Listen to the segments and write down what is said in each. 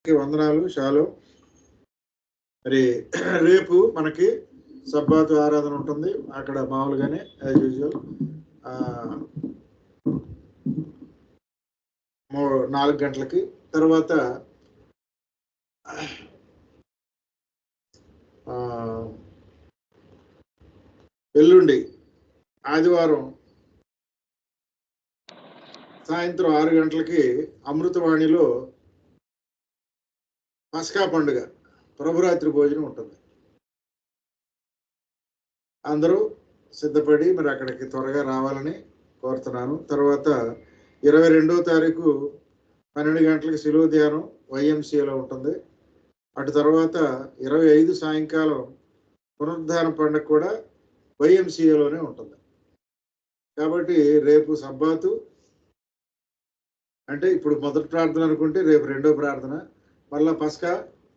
వందనాలు షాలో. మరి రేపు మనకి సబ్బాతు ఆరాధన ఉంటుంది అక్కడ మామూలుగానే యాజ్ యూజువల్ 4 గంటలకి. తర్వాత ఎల్లుండి ఆదివారం సాయంత్రం 6 గంటలకి అమృతవాణిలో పస్కా పండుగ ప్రభురాత్రి భోజనం ఉంటుంది. అందరూ సిద్ధపడి మరి అక్కడికి త్వరగా రావాలని కోరుతున్నాను. తర్వాత 22వ తారీఖు 12 గంటలకి శిలువ ధ్యానం వైఎంసీలో ఉంటుంది. అటు తర్వాత 25 సాయంకాలం పునరుద్ధాన పండుగ కూడా వైఎంసీలోనే ఉంటుంది. కాబట్టి రేపు సబ్బాతు అంటే ఇప్పుడు మొదటి ప్రార్థన అనుకుంటే రేపు రెండో ప్రార్థన, మళ్ళా పస్కా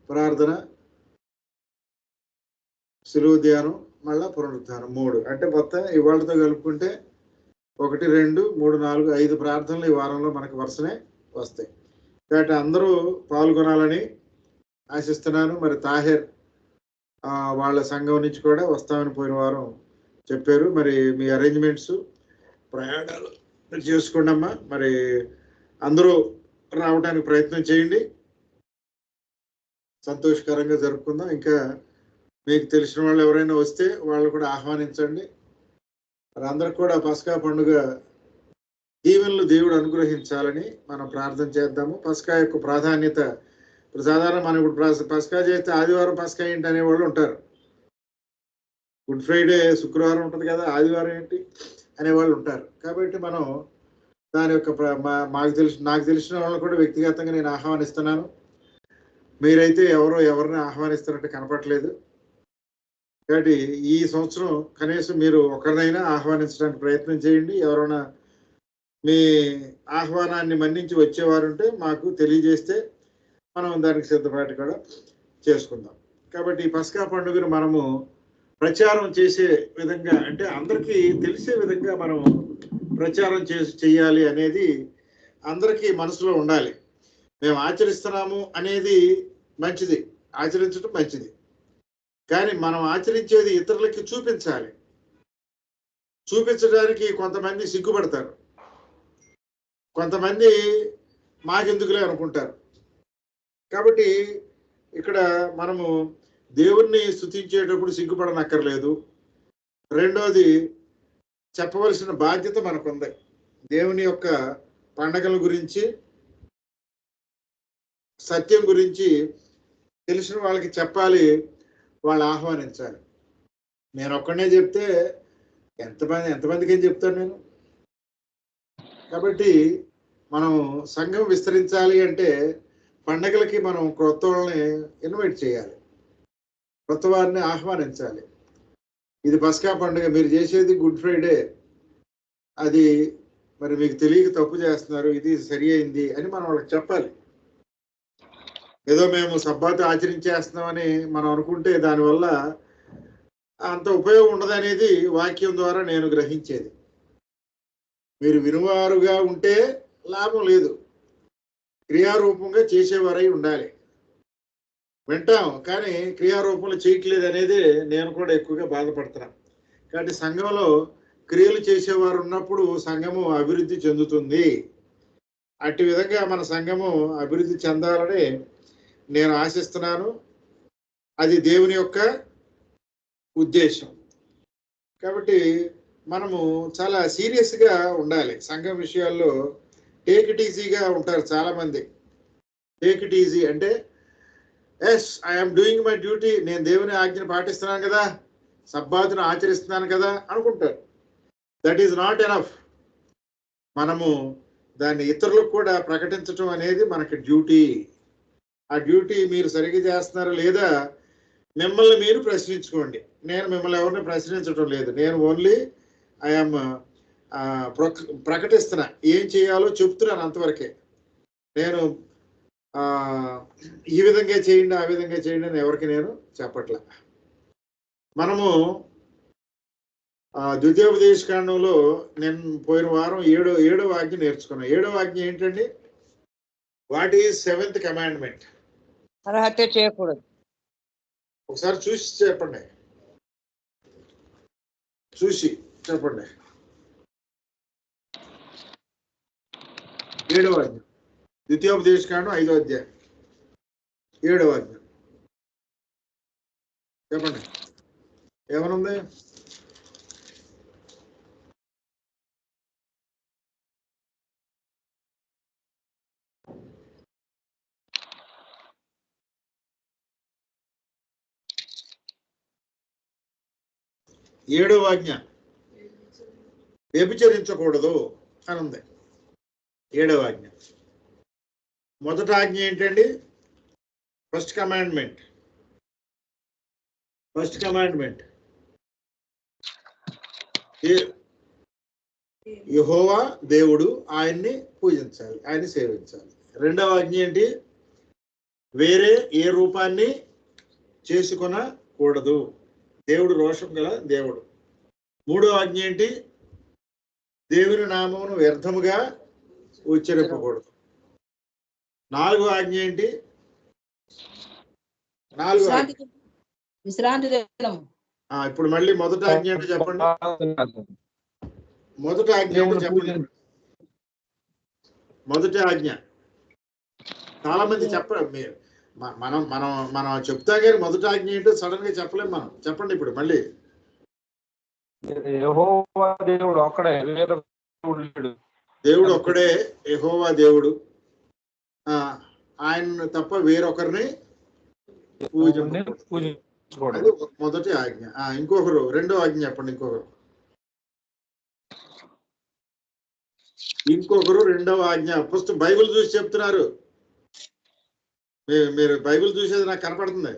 ప్రార్థన, శిలువ ధ్యానం, మళ్ళా పునరుద్ధానం 3. అంటే మొత్తం ఇవాళతో కలుపుకుంటే 1, 2, 3, 4, 5 ప్రార్థనలు ఈ వారంలో మనకు వరుసనే వస్తాయి. కాబట్టి అందరూ పాల్గొనాలని ఆశిస్తున్నాను. మరి తాహెర్ వాళ్ళ సంఘం నుంచి కూడా వస్తామని పోయిన వారం చెప్పారు. మరి మీ అరేంజ్మెంట్స్ ప్రయాణాలు చేసుకోండి అమ్మా. మరి అందరూ రావడానికి ప్రయత్నం చేయండి, సంతోషకరంగా జరుపుకుందాం. ఇంకా మీకు తెలిసిన వాళ్ళు ఎవరైనా వస్తే వాళ్ళు కూడా ఆహ్వానించండి. మరి అందరికి కూడా పస్కా పండుగ దీవెనలు దేవుడు అనుగ్రహించాలని మనం ప్రార్థన చేద్దాము. పస్కా యొక్క ప్రాధాన్యత ఇప్పుడు సాధారణ మనం ఇప్పుడు పస్కా చేస్తే ఆదివారం పస్కా ఏంటి అనేవాళ్ళు ఉంటారు. గుడ్ ఫ్రైడే శుక్రవారం ఉంటుంది కదా, ఆదివారం ఏంటి అనేవాళ్ళు ఉంటారు. కాబట్టి మనం దాని యొక్క నాకు తెలిసిన వాళ్ళని కూడా వ్యక్తిగతంగా నేను ఆహ్వానిస్తున్నాను. మీరైతే ఎవరిని ఆహ్వానిస్తున్నట్టు కనపట్లేదు. కాబట్టి ఈ సంవత్సరం కనీసం మీరు ఒకరినైనా ఆహ్వానించడానికి ప్రయత్నం చేయండి. ఎవరైనా మీ ఆహ్వానాన్ని మన్నించి వచ్చేవారు ఉంటే మాకు తెలియజేస్తే మనం దానికి సిద్ధపాటు కూడా చేసుకుందాం. కాబట్టి ఈ పస్కా పండుగను మనము ప్రచారం చేసే విధంగా, అంటే అందరికీ తెలిసే విధంగా మనం ప్రచారం చేయాలి అనేది అందరికీ మనసులో ఉండాలి. మేము ఆచరిస్తున్నాము అనేది మంచిది, ఆచరించడం మంచిది, కానీ మనం ఆచరించేది ఇతరులకి చూపించాలి. చూపించడానికి కొంతమంది సిగ్గుపడతారు, కొంతమంది మాకెందుకులే అనుకుంటారు. కాబట్టి ఇక్కడ మనము దేవుణ్ణి స్తుతించేటప్పుడు సిగ్గుపడనక్కర్లేదు. రెండోది, చెప్పవలసిన బాధ్యత మనకుంది. దేవుని యొక్క పండగల గురించి, సత్యం గురించి తెలిసిన వాళ్ళకి చెప్పాలి, వాళ్ళు ఆహ్వానించాలి. నేను ఒక్కడనే చెప్తే ఎంతమందికి ఏం చెప్తాను నేను. కాబట్టి మనం సంఘం విస్తరించాలి అంటే పండగలకి మనం కొత్త వాళ్ళని ఇన్వైట్ చేయాలి, కొత్త వారిని ఆహ్వానించాలి. ఇది పస్కా పండుగ, మీరు చేసేది గుడ్ ఫ్రైడే, అది మరి మీకు తెలియక తప్పు చేస్తున్నారు, ఇది సరి అయింది అని మనం వాళ్ళకి చెప్పాలి. ఏదో మేము సబ్బాతు ఆచరించేస్తున్నామని మనం అనుకుంటే దానివల్ల అంత ఉపయోగం ఉండదనేది వాక్యం ద్వారా నేను గ్రహించేది. మీరు వినువారుగా ఉంటే లాభం లేదు, క్రియారూపంగా చేసేవారై ఉండాలి. వింటాం కానీ క్రియారూపంలో చేయట్లేదు అనేది నేను కూడా ఎక్కువగా బాధపడుతున్నాను. కాబట్టి సంఘంలో క్రియలు చేసేవారు ఉన్నప్పుడు సంఘము అభివృద్ధి చెందుతుంది. అట్టి విధంగా మన సంఘము అభివృద్ధి చెందాలని నేను ఆశిస్తున్నాను. అది దేవుని యొక్క ఉద్దేశం. కాబట్టి మనము చాలా సీరియస్గా ఉండాలి సంఘం విషయాల్లో. టేక్ ఇట్ ఈజీగా ఉంటారు చాలామంది. టేక్ ఇట్ ఈజీ అంటే yes I'm doing my duty, నేను దేవుని ఆజ్ఞను పాటిస్తున్నాను కదా, సబ్బాతును ఆచరిస్తున్నాను కదా అనుకుంటారు. That is not enough. మనము దాన్ని ఇతరులకు కూడా ప్రకటించడం అనేది మనకి డ్యూటీ. ఆ డ్యూటీ మీరు సరిగ్గా చేస్తున్నారా లేదా మిమ్మల్ని మీరు ప్రశ్నించుకోండి. నేను మిమ్మల్ని ఎవరిని ప్రశ్నించడం లేదు, నేను ఓన్లీ ఐఎమ్ ప్రకటిస్తున్నా, ఏం చేయాలో చెప్తున్నాను అంతవరకే. నేను ఈ విధంగా చేయండి, ఆ విధంగా చేయండి అని ఎవరికి నేను చెప్పట్లా. మనము ద్వితీయోపదేశకాండంలో నేను పోయిన వారం ఏడవ ఆజ్ఞ నేర్చుకున్నాను. 7వ ఆజ్ఞ ఏంటండి? What is 7th commandment? నరహత్య చేయకూడదు. ఒకసారి చూసి చెప్పండి, చూసి చెప్పండి. 7వ ఆజ్ఞ, ద్వితీయోపదేశకాండం 5వ అధ్యాయం 7వ ఆజ్ఞ చెప్పండి, ఏమనుంది? ఏడవ ఆజ్ఞ వ్యభిచరించకూడదు అని ఉంది. 7వ ఆజ్ఞ. మొదటి ఆజ్ఞ ఏంటండి? First commandment. యెహోవా దేవుడు, ఆయన్ని పూజించాలి, ఆయన్ని సేవించాలి. 2వ ఆజ్ఞ ఏంటి? వేరే ఏ రూపాన్ని చేసుకొనకూడదు, దేవుడు రోషం గల దేవుడు. 3వ ఆజ్ఞ ఏంటి? దేవుని నామమును వ్యర్థముగా ఉచ్చరింపకూడదు. 4వ ఆజ్ఞ ఏంటి? 4వ ఆజ్ఞ విశ్రాంతి దినం. ఇప్పుడు మళ్ళీ మొదటి ఆజ్ఞ ఏంటో చెప్పండి. మొదటి ఆజ్ఞ ఏంటో చెప్పండి. మొదటి ఆజ్ఞ చాలా మంది చెప్పరు. మనం మనం మనం చెప్తాం కానీ మొదటి ఆజ్ఞ ఏంటో సడన్ గా చెప్పలేం మనం. చెప్పండి ఇప్పుడు మళ్ళీ. యెహోవా దేవుడు ఒక్కడే, దేవుడు ఒక్కడే, యెహోవా దేవుడు, ఆయన తప్ప వేరొకరిని పూజించకూడదు. మొదటి ఆజ్ఞ. ఇంకొకరు 2వ ఆజ్ఞ చెప్పండి. ఇంకొకరు 2వ ఆజ్ఞ. ఫస్ట్ బైబిల్ చూసి చెప్తున్నారు. మీరు బైబిల్ చూసేది నాకు కనపడుతుంది,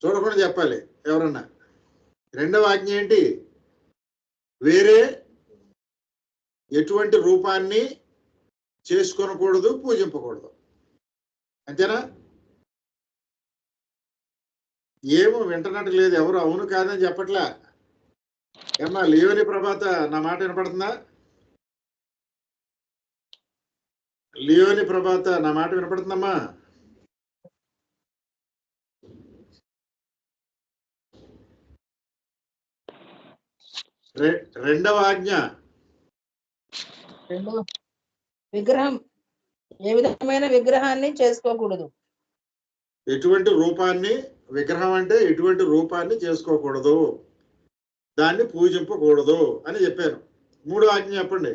చూడకుండా చెప్పాలి ఎవరన్నా. 2వ ఆజ్ఞ ఏంటి? వేరే ఎటువంటి రూపాన్ని చేసుకొనకూడదు, పూజింపకూడదు. అంతేనా? ఏమో వింటున్నట్టు లేదు, ఎవరు అవును కాదని చెప్పట్లే. ఏమన్నా లేవని ప్రభాత నా మాట వినపడుతుందా? లియోని ప్రభాత నా మాట వినపడుతుందమ్మా? రెండవ ఆజ్ఞ విగ్రహం, ఏ విధమైన విగ్రహాన్ని చేసుకోకూడదు. ఎటువంటి రూపాన్ని, విగ్రహం అంటే ఎటువంటి రూపాన్ని చేసుకోకూడదు, దాన్ని పూజింపకూడదు అని చెప్పాను. 3వ ఆజ్ఞ చెప్పండి.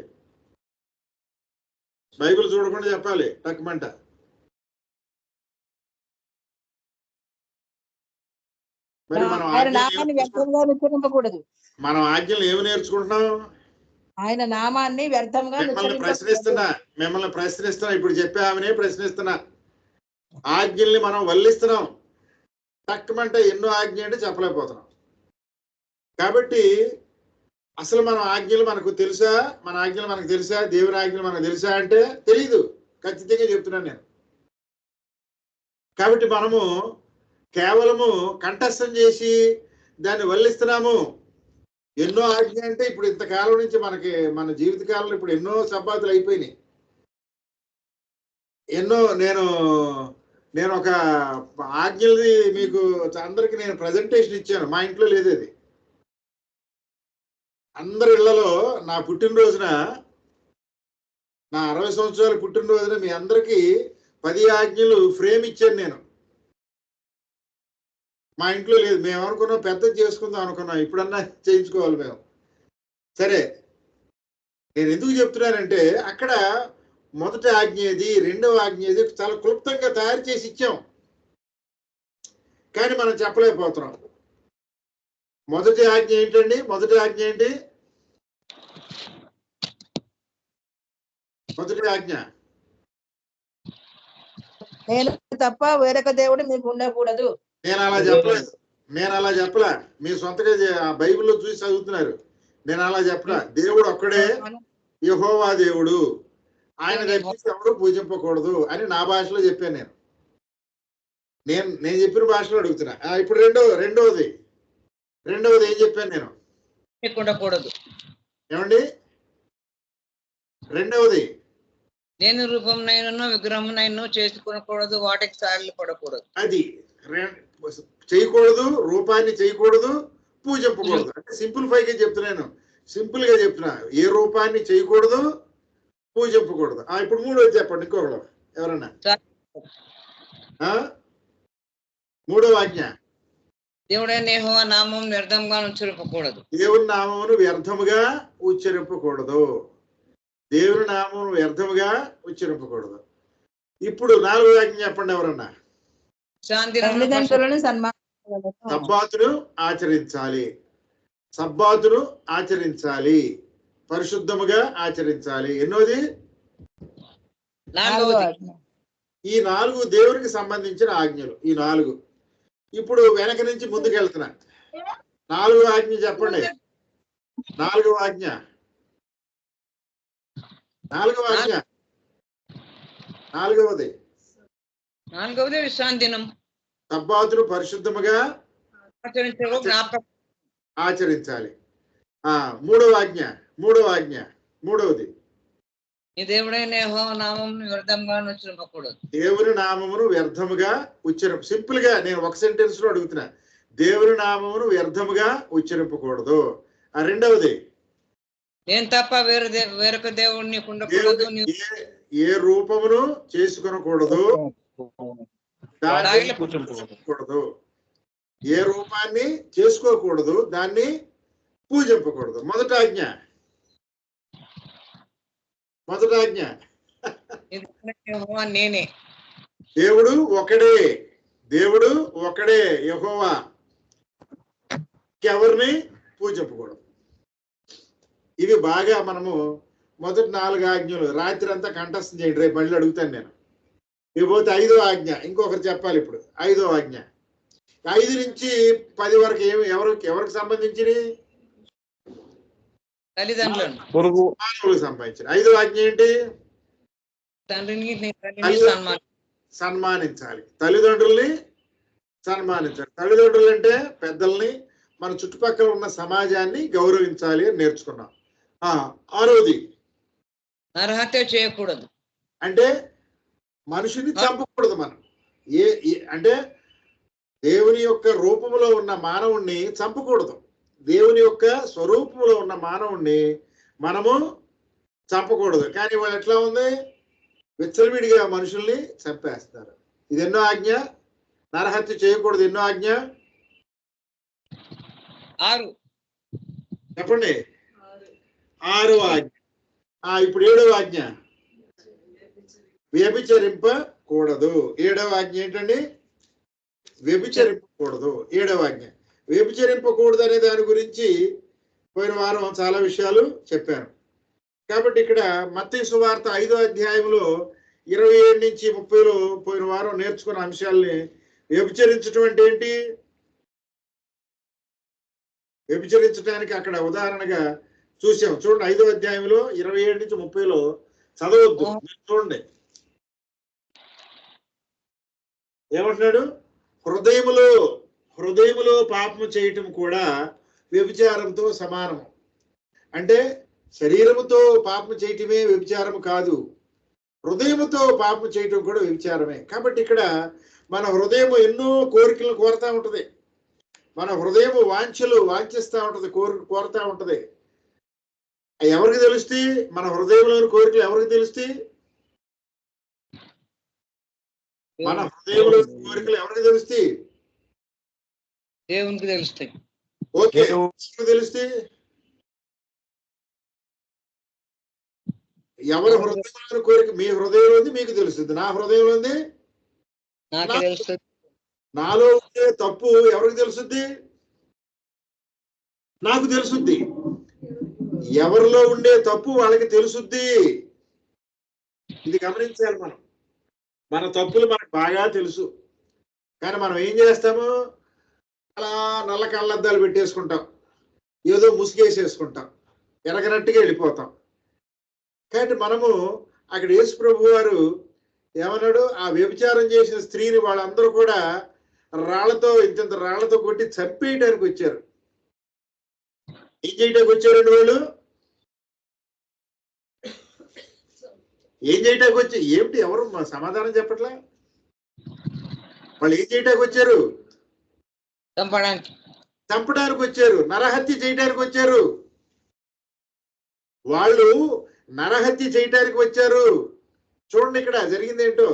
బైబిల్ చూడకుండా చెప్పాలి టక్మంట. మరి మనం ఆజ్ఞలు ఏమి నేర్చుకుంటున్నాం? ఆయన నామాన్ని వ్యర్థంగా మిమ్మల్ని ప్రశ్నిస్తున్నా ఇప్పుడు చెప్పే ఆమెనే ప్రశ్నిస్తున్నా. ఆజ్ఞల్ని మనం వల్లిస్తున్నాం, టక్మంట ఎన్నో ఆజ్ఞ అంటే చెప్పలేకపోతున్నాం. కాబట్టి అసలు మన ఆజ్ఞలు మనకు తెలుసా? మన ఆజ్ఞలు మనకు తెలుసా? దేవుని ఆజ్ఞలు మనకు తెలుసా అంటే తెలీదు. ఖచ్చితంగా చెప్తున్నాను నేను. కాబట్టి మనము కేవలము కంఠస్థం చేసి దాన్ని వల్లిస్తున్నాము. ఎన్నో ఆజ్ఞ అంటే ఇప్పుడు ఇంతకాలం నుంచి మన జీవిత కాలంలో ఇప్పుడు ఎన్నో సంపాదనలు అయిపోయినాయి. ఎన్నో నేను ఒక ఆజ్ఞల్ని మీకు అందరికి నేను ప్రజెంటేషన్ ఇచ్చాను. మా ఇంట్లో లేదు అది. అందరి ఇళ్లలో నా పుట్టినరోజున, నా 60 సంవత్సరాల పుట్టినరోజున మీ అందరికీ 10 ఆజ్ఞలు ఫ్రేమ్ ఇచ్చాను నేను. మా ఇంట్లో లేదు. మేము అనుకున్నాం పెద్దది చేసుకుందాం అనుకున్నాం, ఇప్పుడన్నా చేయించుకోవాలి మేము. సరే, నేను ఎందుకు చెప్తున్నానంటే అక్కడ మొదటి ఆజ్ఞ ఏది, 2వ ఆజ్ఞ ఏది చాలా క్లుప్తంగా తయారు చేసి ఇచ్చాం, కానీ మనం చెప్పలేకపోతున్నాం. మొదటి ఆజ్ఞ ఏంటండి? మొదటి ఆజ్ఞ ఏంటి? మొదటి ఆజ్ఞ నేను తప్ప వేరొక దేవుడు మీకు ఉండకూడదు. నేను అలా చెప్పలే. మీ సొంతగా బైబిల్లో చూసి చదువుతున్నారు. నేను అలా చెప్పలా. దేవుడు ఒక్కడే, యెహోవా దేవుడు, ఆయన తప్పించి ఎవరు పూజింపకూడదు అని నా భాషలో చెప్పాను. నేను చెప్పిన భాషలో అడుగుతున్నా. ఇప్పుడు రెండవది ఏం చెప్పాను నేను? ఉండకూడదు. ఏమండి? రెండవది దేని రూపంనైనను విగ్రహంనైనను చేసుకొనకూడదు, వాటికి సాగిలి పడకూడదు. అది చేయకూడదు, రూపాన్ని చేయకూడదు, పూజింపకూడదు. అంటే సింప్లిఫైగా చెప్తున్నాను, సింపుల్ గా చెప్తున్నా. ఏ రూపాన్ని చేయకూడదు, పూజింపకూడదు. ఇప్పుడు మూడోది చెప్పండి ఇంకొకరు ఎవరన్నా. మూడవ ఆజ్ఞ, దేవుడైన యెహోవా నామం వ్యర్థంగా ఉచ్చరింపకూడదు. దేవుని నామమును వ్యర్థముగా ఉచ్చరింపకూడదు. దేవుని నామమును వ్యర్థముగా ఉచ్చరింపకూడదు. ఇప్పుడు నాలుగో ఆజ్ఞ చెప్పండి ఎవరన్నా. తల్లిదండ్రులను సబ్బాతును ఆచరించాలి, సబ్బాతును ఆచరించాలి, పరిశుద్ధముగా ఆచరించాలి. ఎన్నోది? ఈ 4 దేవునికి సంబంధించిన ఆజ్ఞలు. ఈ 4 ఇప్పుడు వెనక నుంచి ముందుకు వెళ్తున్నా. 4వ ఆజ్ఞ చెప్పండి. 4వ ఆజ్ఞ, 4వ ఆజ్ఞ, 4వది విశ్రాంతి దినం. సబ్బాతును పరిశుద్ధముగా ఆచరించాలి. 3వ ఆజ్ఞ, 3వ ఆజ్ఞ, 3వది నీ దేవుడైన యెహోవా నామమును వ్యర్థంగా ఉచ్చరింపకూడదు. దేవుని నామమును వ్యర్థముగా సింపుల్ గా నేను ఒక సెంటెన్స్ లో అడుగుతున్నా. దేవుని నామమును వ్యర్థముగా ఉచ్చరింపకూడదు. 2వది నేను తప్ప వేరొక దేవుడిని ఉండకూడదు. ఏ రూపమును చేసుకొనకూడదు, దాన్ని పూజింపకూడదు. ఏ రూపాన్ని చేసుకోకూడదు, దాన్ని పూజింపకూడదు. మొదటి ఆజ్ఞ నేనే. దేవుడు ఒకడే, దేవుడు ఒకడే యెహోవా. ఎవరిని పూజింపకూడదు. ఇవి బాగా మనము మొదటి 4 ఆజ్ఞలు రాత్రి అంతా కంఠస్థం చేయండి. రేపు మళ్ళీ అడుగుతాను నేను. ఇకపోతే 5వ ఆజ్ఞ ఇంకొకరు చెప్పాలి. ఇప్పుడు 5వ ఆజ్ఞ 5 నుంచి 10 వరకు ఎవరికి సంబంధించినవి? తల్లిదండ్రులకు సంబంధించిన. 5వ ఆజ్ఞ ఏంటి? తండ్రిని సన్మానించాలి, తల్లిదండ్రుల్ని సన్మానించాలి. తల్లిదండ్రులు అంటే పెద్దల్ని, మన చుట్టుపక్కల ఉన్న సమాజాన్ని గౌరవించాలి అని నేర్చుకున్నాం. 6వది నరహత్య చేయకూడదు. అంటే మనిషిని చంపకూడదు. మనం అంటే దేవుని యొక్క రూపంలో ఉన్న మానవుణ్ణి చంపకూడదు. దేవుని యొక్క స్వరూపంలో ఉన్న మానవుణ్ణి మనము చంపకూడదు. కానీ వాళ్ళు ఎట్లా ఉంది, విచ్చలవిడిగా మనుషుల్ని చంపేస్తారు. ఇది ఎన్నో ఆజ్ఞ? నరహత్య చేయకూడదు. ఎన్నో ఆజ్ఞ? 6 చెప్పండి. 6వ ఆజ్ఞ. ఇప్పుడు 7వ ఆజ్ఞ వ్యభిచరింపకూడదు. 7వ ఆజ్ఞ ఏంటండి? వ్యభిచరింపకూడదు. 7వ ఆజ్ఞ వ్యభిచరింపకూడదు అనే దాని గురించి పోయిన వారం చాలా విషయాలు చెప్పాను. కాబట్టి ఇక్కడ మత్తయి సువార్త 5వ అధ్యాయంలో 27 నుంచి 30లో పోయిన వారం నేర్చుకున్న అంశాలని, వ్యభిచరించడం అంటే ఏంటి, వ్యభిచరించడానికి అక్కడ ఉదాహరణగా చూసాం. చూడండి 5వ అధ్యాయంలో 27 నుంచి 30లో చదవద్దు, చూడండి ఏమంటున్నాడు. హృదయములో పాపము చేయటం కూడా వ్యభిచారంతో సమానము. అంటే శరీరముతో పాపము చేయటమే వ్యభిచారము కాదు, హృదయముతో పాపము చేయటం కూడా వ్యభిచారమే. కాబట్టి ఇక్కడ మన హృదయం ఎన్నో కోరికలను కోరుతా ఉంటది, మన హృదయం వాంఛిస్తూ ఉంటది, కోరుతా ఉంటది. ఎవరికి తెలుస్తాయి మన హృదయంలోని కోరికలు? ఎవరికి తెలుస్తాయి? మన హృదయంలోని కోరికలు ఎవరికి తెలుస్తాయి? దేవునికి తెలుస్తాయి. ఓకే, తెలుస్తాయి. ఎవరి హృదయంలోని కోరిక? మీ హృదయంలోది మీకు తెలుస్తుంది, నా హృదయంలోది నాకే తెలుస్తుంది. నాలో ఉండే తప్పు ఎవరికి తెలుస్తుంది? నాకు తెలుసుద్ది. ఎవరిలో ఉండే తప్పు వాళ్ళకి తెలుసుద్ది. ఇది గమనించాలి మనం. మన తప్పులు మనకు బాగా తెలుసు, కానీ మనం ఏం చేస్తాము, అలా నల్ల కళ్ళద్దాలు పెట్టేసుకుంటాం, ఏదో ముసుగేసేసుకుంటాం, ఎరగనట్టుగా వెళ్ళిపోతాం. కాబట్టి మనము అక్కడ యేసు ప్రభు వారు ఏమన్నాడు, ఆ వ్యభిచారం చేసిన స్త్రీని వాళ్ళందరూ కూడా రాళ్లతో, ఇంత రాళ్లతో కొట్టి చంపేయడానికి వచ్చారు. ఏం చేయడానికి వచ్చారండి వాళ్ళు? ఏం చేయటానికి వచ్చి ఏమిటి ఎవరు సమాధానం చెప్పట్లా? వాళ్ళు ఏం చేయటానికి వచ్చారు? చంపడానికి వచ్చారు, నరహత్య చేయడానికి వచ్చారు. వాళ్ళు నరహత్య చేయడానికి వచ్చారు. చూడండి ఇక్కడ జరిగింది ఏంటో.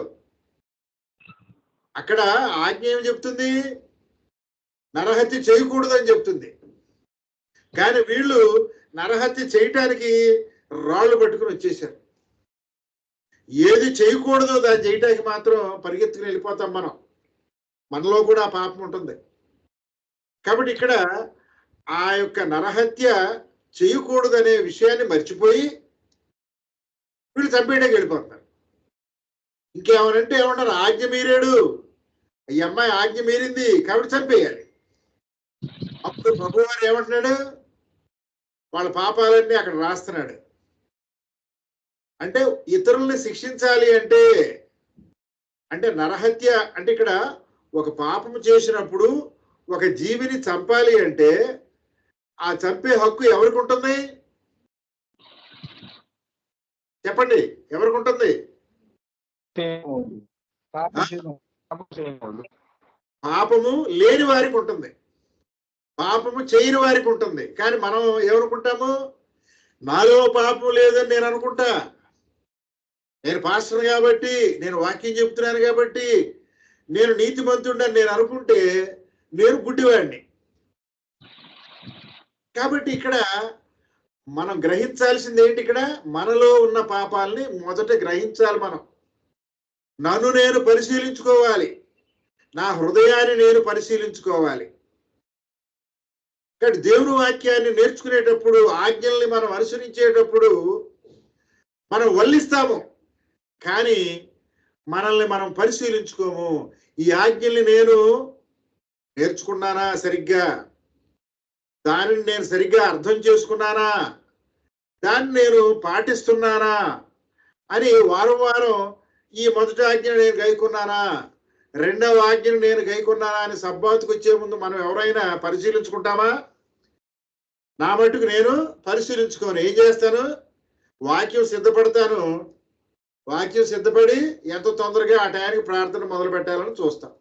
అక్కడ ఆజ్ఞ ఏమి చెప్తుంది? నరహత్య చేయకూడదు అని చెప్తుంది. కానీ వీళ్ళు నరహత్య చేయటానికి రాళ్ళు పట్టుకుని వచ్చేసారు. ఏది చేయకూడదో దాన్ని చేయటానికి మాత్రం పరిగెత్తుకుని వెళ్ళిపోతాం మనం. మనలో కూడా ఆ పాపం ఉంటుంది. కాబట్టి ఇక్కడ ఆ యొక్క నరహత్య చేయకూడదు అనే విషయాన్ని మర్చిపోయి వీళ్ళు చంపేయడానికి వెళ్ళిపోతున్నారు. ఇంకేమనంటే ఏమన్నారు? ఆజ్ఞ మీరాడు, ఈ అమ్మాయి ఆజ్ఞ మీరింది కాబట్టి చంపేయాలి. అప్పుడు ప్రభు వారు ఏమంటున్నాడు? వాళ్ళ పాపాలన్నీ అక్కడ రాస్తున్నాడు. అంటే ఇతరుల్ని శిక్షించాలి అంటే నరహత్య అంటే ఇక్కడ ఒక పాపము చేసినప్పుడు ఒక జీవిని చంపాలి అంటే ఆ చంపే హక్కు ఎవరికి ఉంటుంది? చెప్పండి, ఎవరికి ఉంటుంది? పాపము లేని వారికి ఉంటుంది, పాపము చేయని వారికి ఉంటుంది. కానీ మనం ఏమనుకుంటాము? నాలో పాపం లేదని నేను అనుకుంటా, నేను పాస్టర్ కాబట్టి, నేను వాక్యం చెప్తున్నాను కాబట్టి, నేను నీతిమంతుడని నేను అనుకుంటే నేను గుడ్డివాడిని. కాబట్టి ఇక్కడ మనం గ్రహించాల్సింది ఏంటి? ఇక్కడ మనలో ఉన్న పాపాలని మొదట గ్రహించాలి. మనం నన్ను నేను పరిశీలించుకోవాలి, నా హృదయాన్ని నేను పరిశీలించుకోవాలి. కాబట్టి దేవుని వాక్యాన్ని నేర్చుకునేటప్పుడు, ఆజ్ఞల్ని మనం అనుసరించేటప్పుడు మనం వల్లిస్తాము, కానీ మనల్ని మనం పరిశీలించుకోము. ఈ ఆజ్ఞల్ని నేను నేర్చుకున్నానా సరిగ్గా? దానిని నేను సరిగ్గా అర్థం చేసుకున్నానా? దాన్ని నేను పాటిస్తున్నానా అని వారం వారం ఈ మొదటి ఆజ్ఞను నేను గైకున్నానా, రెండవ ఆజ్ఞను నేను గైకున్నానా అని సబ్బాతుకు వచ్చే ముందు మనం ఎవరైనా పరిశీలించుకుంటామా? నా మటుకు నేను పరిశీలించుకోను. ఏం చేస్తాను? వాక్యం సిద్ధపడతాను. వాక్యం సిద్ధపడి ఎంత తొందరగా ఆ టయానికి ప్రార్థన మొదలు పెట్టాలని చూస్తాం.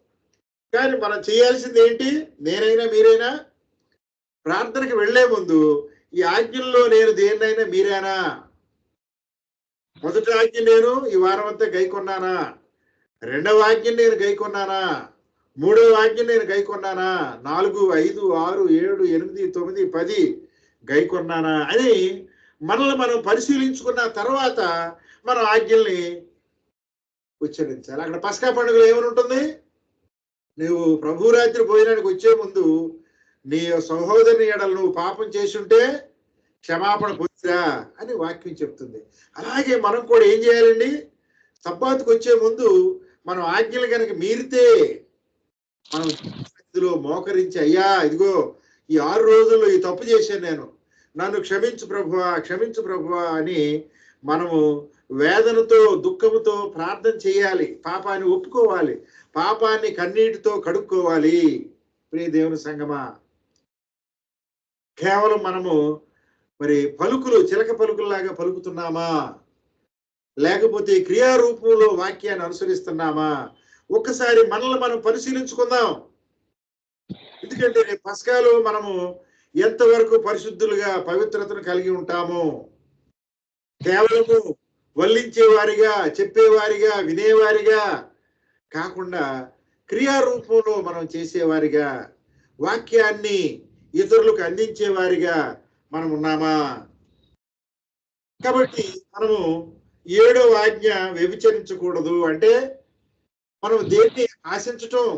కానీ మనం చేయాల్సింది ఏంటి? నేనైనా మీరైనా ప్రార్థనకి వెళ్లే ముందు ఈ ఆజ్ఞల్లో నేను దేన్నైనా మీరేనా? మొదటి ఆజ్ఞ నేను ఈ వారం అంతా గైకొన్నానా? రెండవ ఆజ్ఞ నేను గైకొన్నానా? మూడవ ఆజ్ఞ నేను గైకొన్నానా? 4, 5, 6, 7, 8, 9, 10 గైకొన్నానా అని మనల్ని మనం పరిశీలించుకున్న తర్వాత మనం ఆజ్ఞల్ని ఉచ్చరించాలి. అక్కడ పస్కా పండుగలో ఏమని ఉంటుంది? నువ్వు ప్రభురాత్రి భోజనానికి వచ్చే ముందు నీ సహోదరుని ఎడలు నువ్వు పాపం చేసుంటే క్షమాపణ పొందిరా అని వాక్యం చెప్తుంది. అలాగే మనం కూడా ఏం చేయాలండి? సబ్బాతుకు వచ్చే ముందు మనం ఆజ్ఞలు కనుక మీరితే మనం ఇందులో మోకరించి, అయ్యా ఇదిగో ఈ 6 రోజుల్లో ఈ తప్పు చేశాను, నేను నన్ను క్షమించు ప్రభువా, క్షమించు ప్రభువా అని మనము వేదనతో దుఃఖముతో ప్రార్థన చేయాలి. పాపాన్ని ఒప్పుకోవాలి, పాపాన్ని కన్నీటితో కడుక్కోవాలి. ప్రియ దేవుని సంగమా, కేవలం మనము మరి పలుకులు చిలక పలుకుల్లాగా పలుకుతున్నామా, లేకపోతే క్రియారూపంలో వాక్యాన్ని అనుసరిస్తున్నామా? ఒక్కసారి మనల్ని మనం పరిశీలించుకుందాం. ఎందుకంటే రేపు పస్కాలో మనము ఎంతవరకు పరిశుద్ధులుగా పవిత్రతను కలిగి ఉంటాము? కేవలము వల్లించేవారిగా, చెప్పేవారిగా, వినేవారిగా కాకుండా క్రియారూపంలో మనం చేసేవారిగా, వాక్యాన్ని ఇతరులకు అందించేవారిగా మనం ఉన్నామా? కాబట్టి మనము 7వ ఆజ్ఞ వ్యభిచరించకూడదు అంటే మనం దేన్ని ఆశించటం,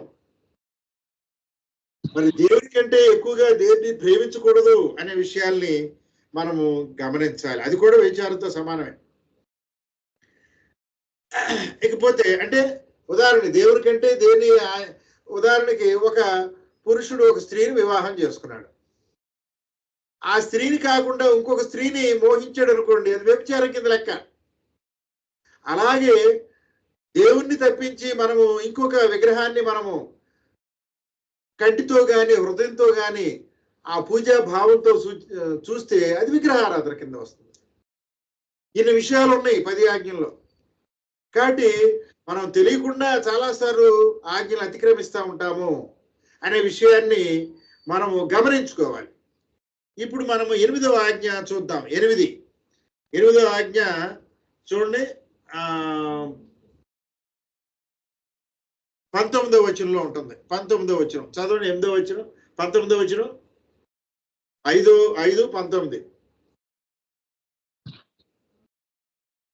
మరి దేవుడి కంటే ఎక్కువగా దేన్ని ప్రేమించకూడదు అనే విషయాల్ని మనము గమనించాలి. అది కూడా వ్యభిచారంతో సమానమే. ఇకపోతే అంటే ఉదాహరణ, దేవుడి కంటే దేన్ని, ఉదాహరణకి ఒక పురుషుడు ఒక స్త్రీని వివాహం చేసుకున్నాడు, ఆ స్త్రీని కాకుండా ఇంకొక స్త్రీని మోహించాడు అనుకోండి, అది వ్యభిచారం కింద లెక్క. అలాగే దేవుణ్ణి తప్పించి మనము ఇంకొక విగ్రహాన్ని మనము కంటితో గాని హృదయంతో గాని ఆ పూజా భావంతో చూస్తే అది విగ్రహారాధన కింద వస్తుంది. ఇన్ని విషయాలు ఉన్నాయి 10 ఆజ్ఞల్లో. కాబట్టి మనం తెలియకుండా చాలాసార్లు ఆజ్ఞలు అతిక్రమిస్తూ ఉంటాము అనే విషయాన్ని మనము గమనించుకోవాలి. ఇప్పుడు మనము 8వ ఆజ్ఞ చూద్దాం. 8వ ఆజ్ఞ చూడండి, 19వ వచనంలో ఉంటుంది. 19వ వచనం చదవండి. 8వ వచనం, 19వ వచనం, 5:19.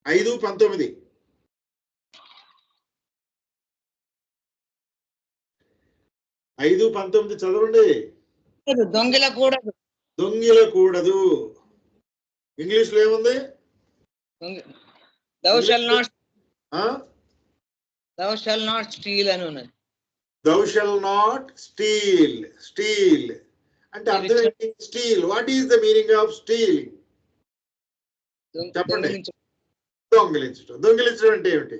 5:19. చదవండి. దొంగిలకూడదు. దొంగిలకూడదు. ఇంగ్లీష్ లో ఏముంది? Thou shall not steal అని ఉన్నది. Thou shall not steal. అంటే అర్థం ఏంటి? Steel. What is the meaning of steel? చెప్పండి. దొంగిలించడం అంటే ఏమిటి?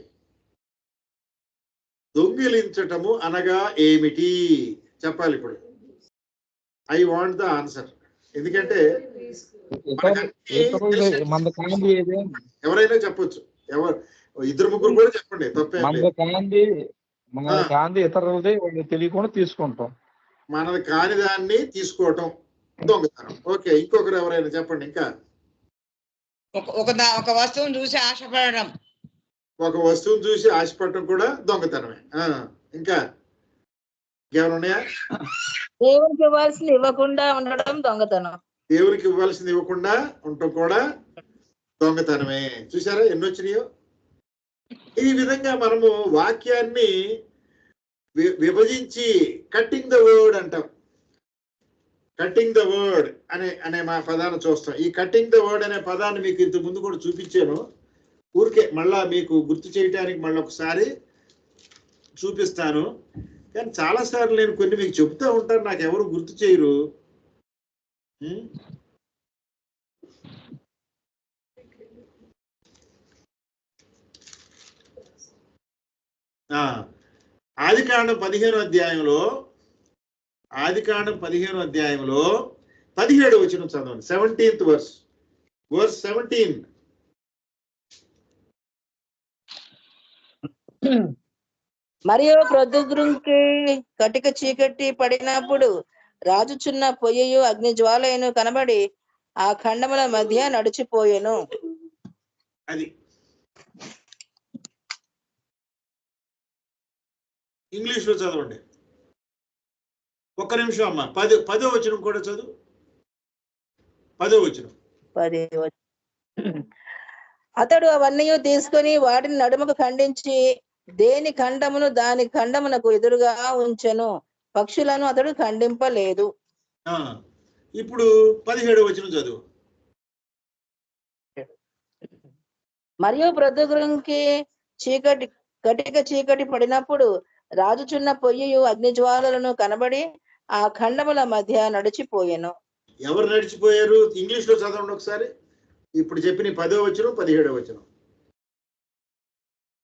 దొంగిలించటము అనగా ఏమిటి చెప్పాలి. ఇప్పుడు ఐ వాంట్ ద ఆన్సర్. ఎందుకంటే ఎవరైనా చెప్పొచ్చు. ఇద్దరు ముగ్గురు కూడా చెప్పండి, తప్పే. ఇతరులది తెలియకుండా తీసుకుంటాం. మనది కాని దాన్ని తీసుకోవటం దొంగతనం. ఓకే, ఇంకొకరు ఎవరైనా చెప్పండి. ఇంకా ఒక వస్తువును చూసి ఆశపడడం. ఒక వస్తువును చూసి ఆశపడటం కూడా దొంగతనమే. ఇంకా ఏమైనా ఉన్నాయా? దేవునికి ఇవ్వాల్సింది ఇవ్వకుండా ఉండడం దొంగతనం. దేవునికి ఇవ్వాల్సింది ఇవ్వకుండా ఉండటం కూడా దొంగతనమే. చూసారా ఎన్ని వచ్చినాయో? ఈ విధంగా మనము వాక్యాన్ని విభజించి కట్టింగ్ ద వర్డ్ అంటాం. కట్టింగ్ ద వర్డ్ అనే మా పదాన్ని చూస్తాం. ఈ కట్టింగ్ ద వర్డ్ అనే పదాన్ని మీకు ఇంత ముందు కూడా చూపించాను. ఊరికే మళ్ళా మీకు గుర్తు చేయడానికి మళ్ళీ ఒకసారి చూపిస్తాను. కానీ చాలాసార్లు నేను కొన్ని మీకు చెప్తూ ఉంటాను, నాకు ఎవరు గుర్తు చేయరు. ఆదికాండం 15వ అధ్యాయంలో 17వ వచనం చదవండి. 17th verse 17. మరియు ప్రొద్దుగుంకి కటిక చీకటి పడినప్పుడు రాజుచున్న పొయ్యయు అగ్ని జ్వాలయను కనబడి ఆ ఖండముల మధ్య నడిచిపోయెను. అది ఇంగ్లీష్ లో చదవండి. ఒక్క నిమిషం అమ్మా. 10వ వచనం కూడా చదువు. 10వ వచనం. అతడు అవన్నీ తీసుకొని వాటిని నడుముకు ఖండించి దేని ఖండమును దాని ఖండమునకు ఎదురుగా ఉంచెను. పక్షులను అతడు ఖండింపలేదు. ఇప్పుడు 17వ వచనం చదువు. మరియు ప్రొద్దుగుంకి కటిక చీకటి పడినప్పుడు రాజుచున్న పొయ్యయు అగ్నిజ్వాలలను కనబడి ఆ ఖండముల మధ్య నడిచిపోయెను. ఎవరు నడిచిపోయారు? ఇంగ్లీష్ లో చదవండి ఒకసారి. ఇప్పుడు చెప్పిన 10వ వచనం 17వ వచనం.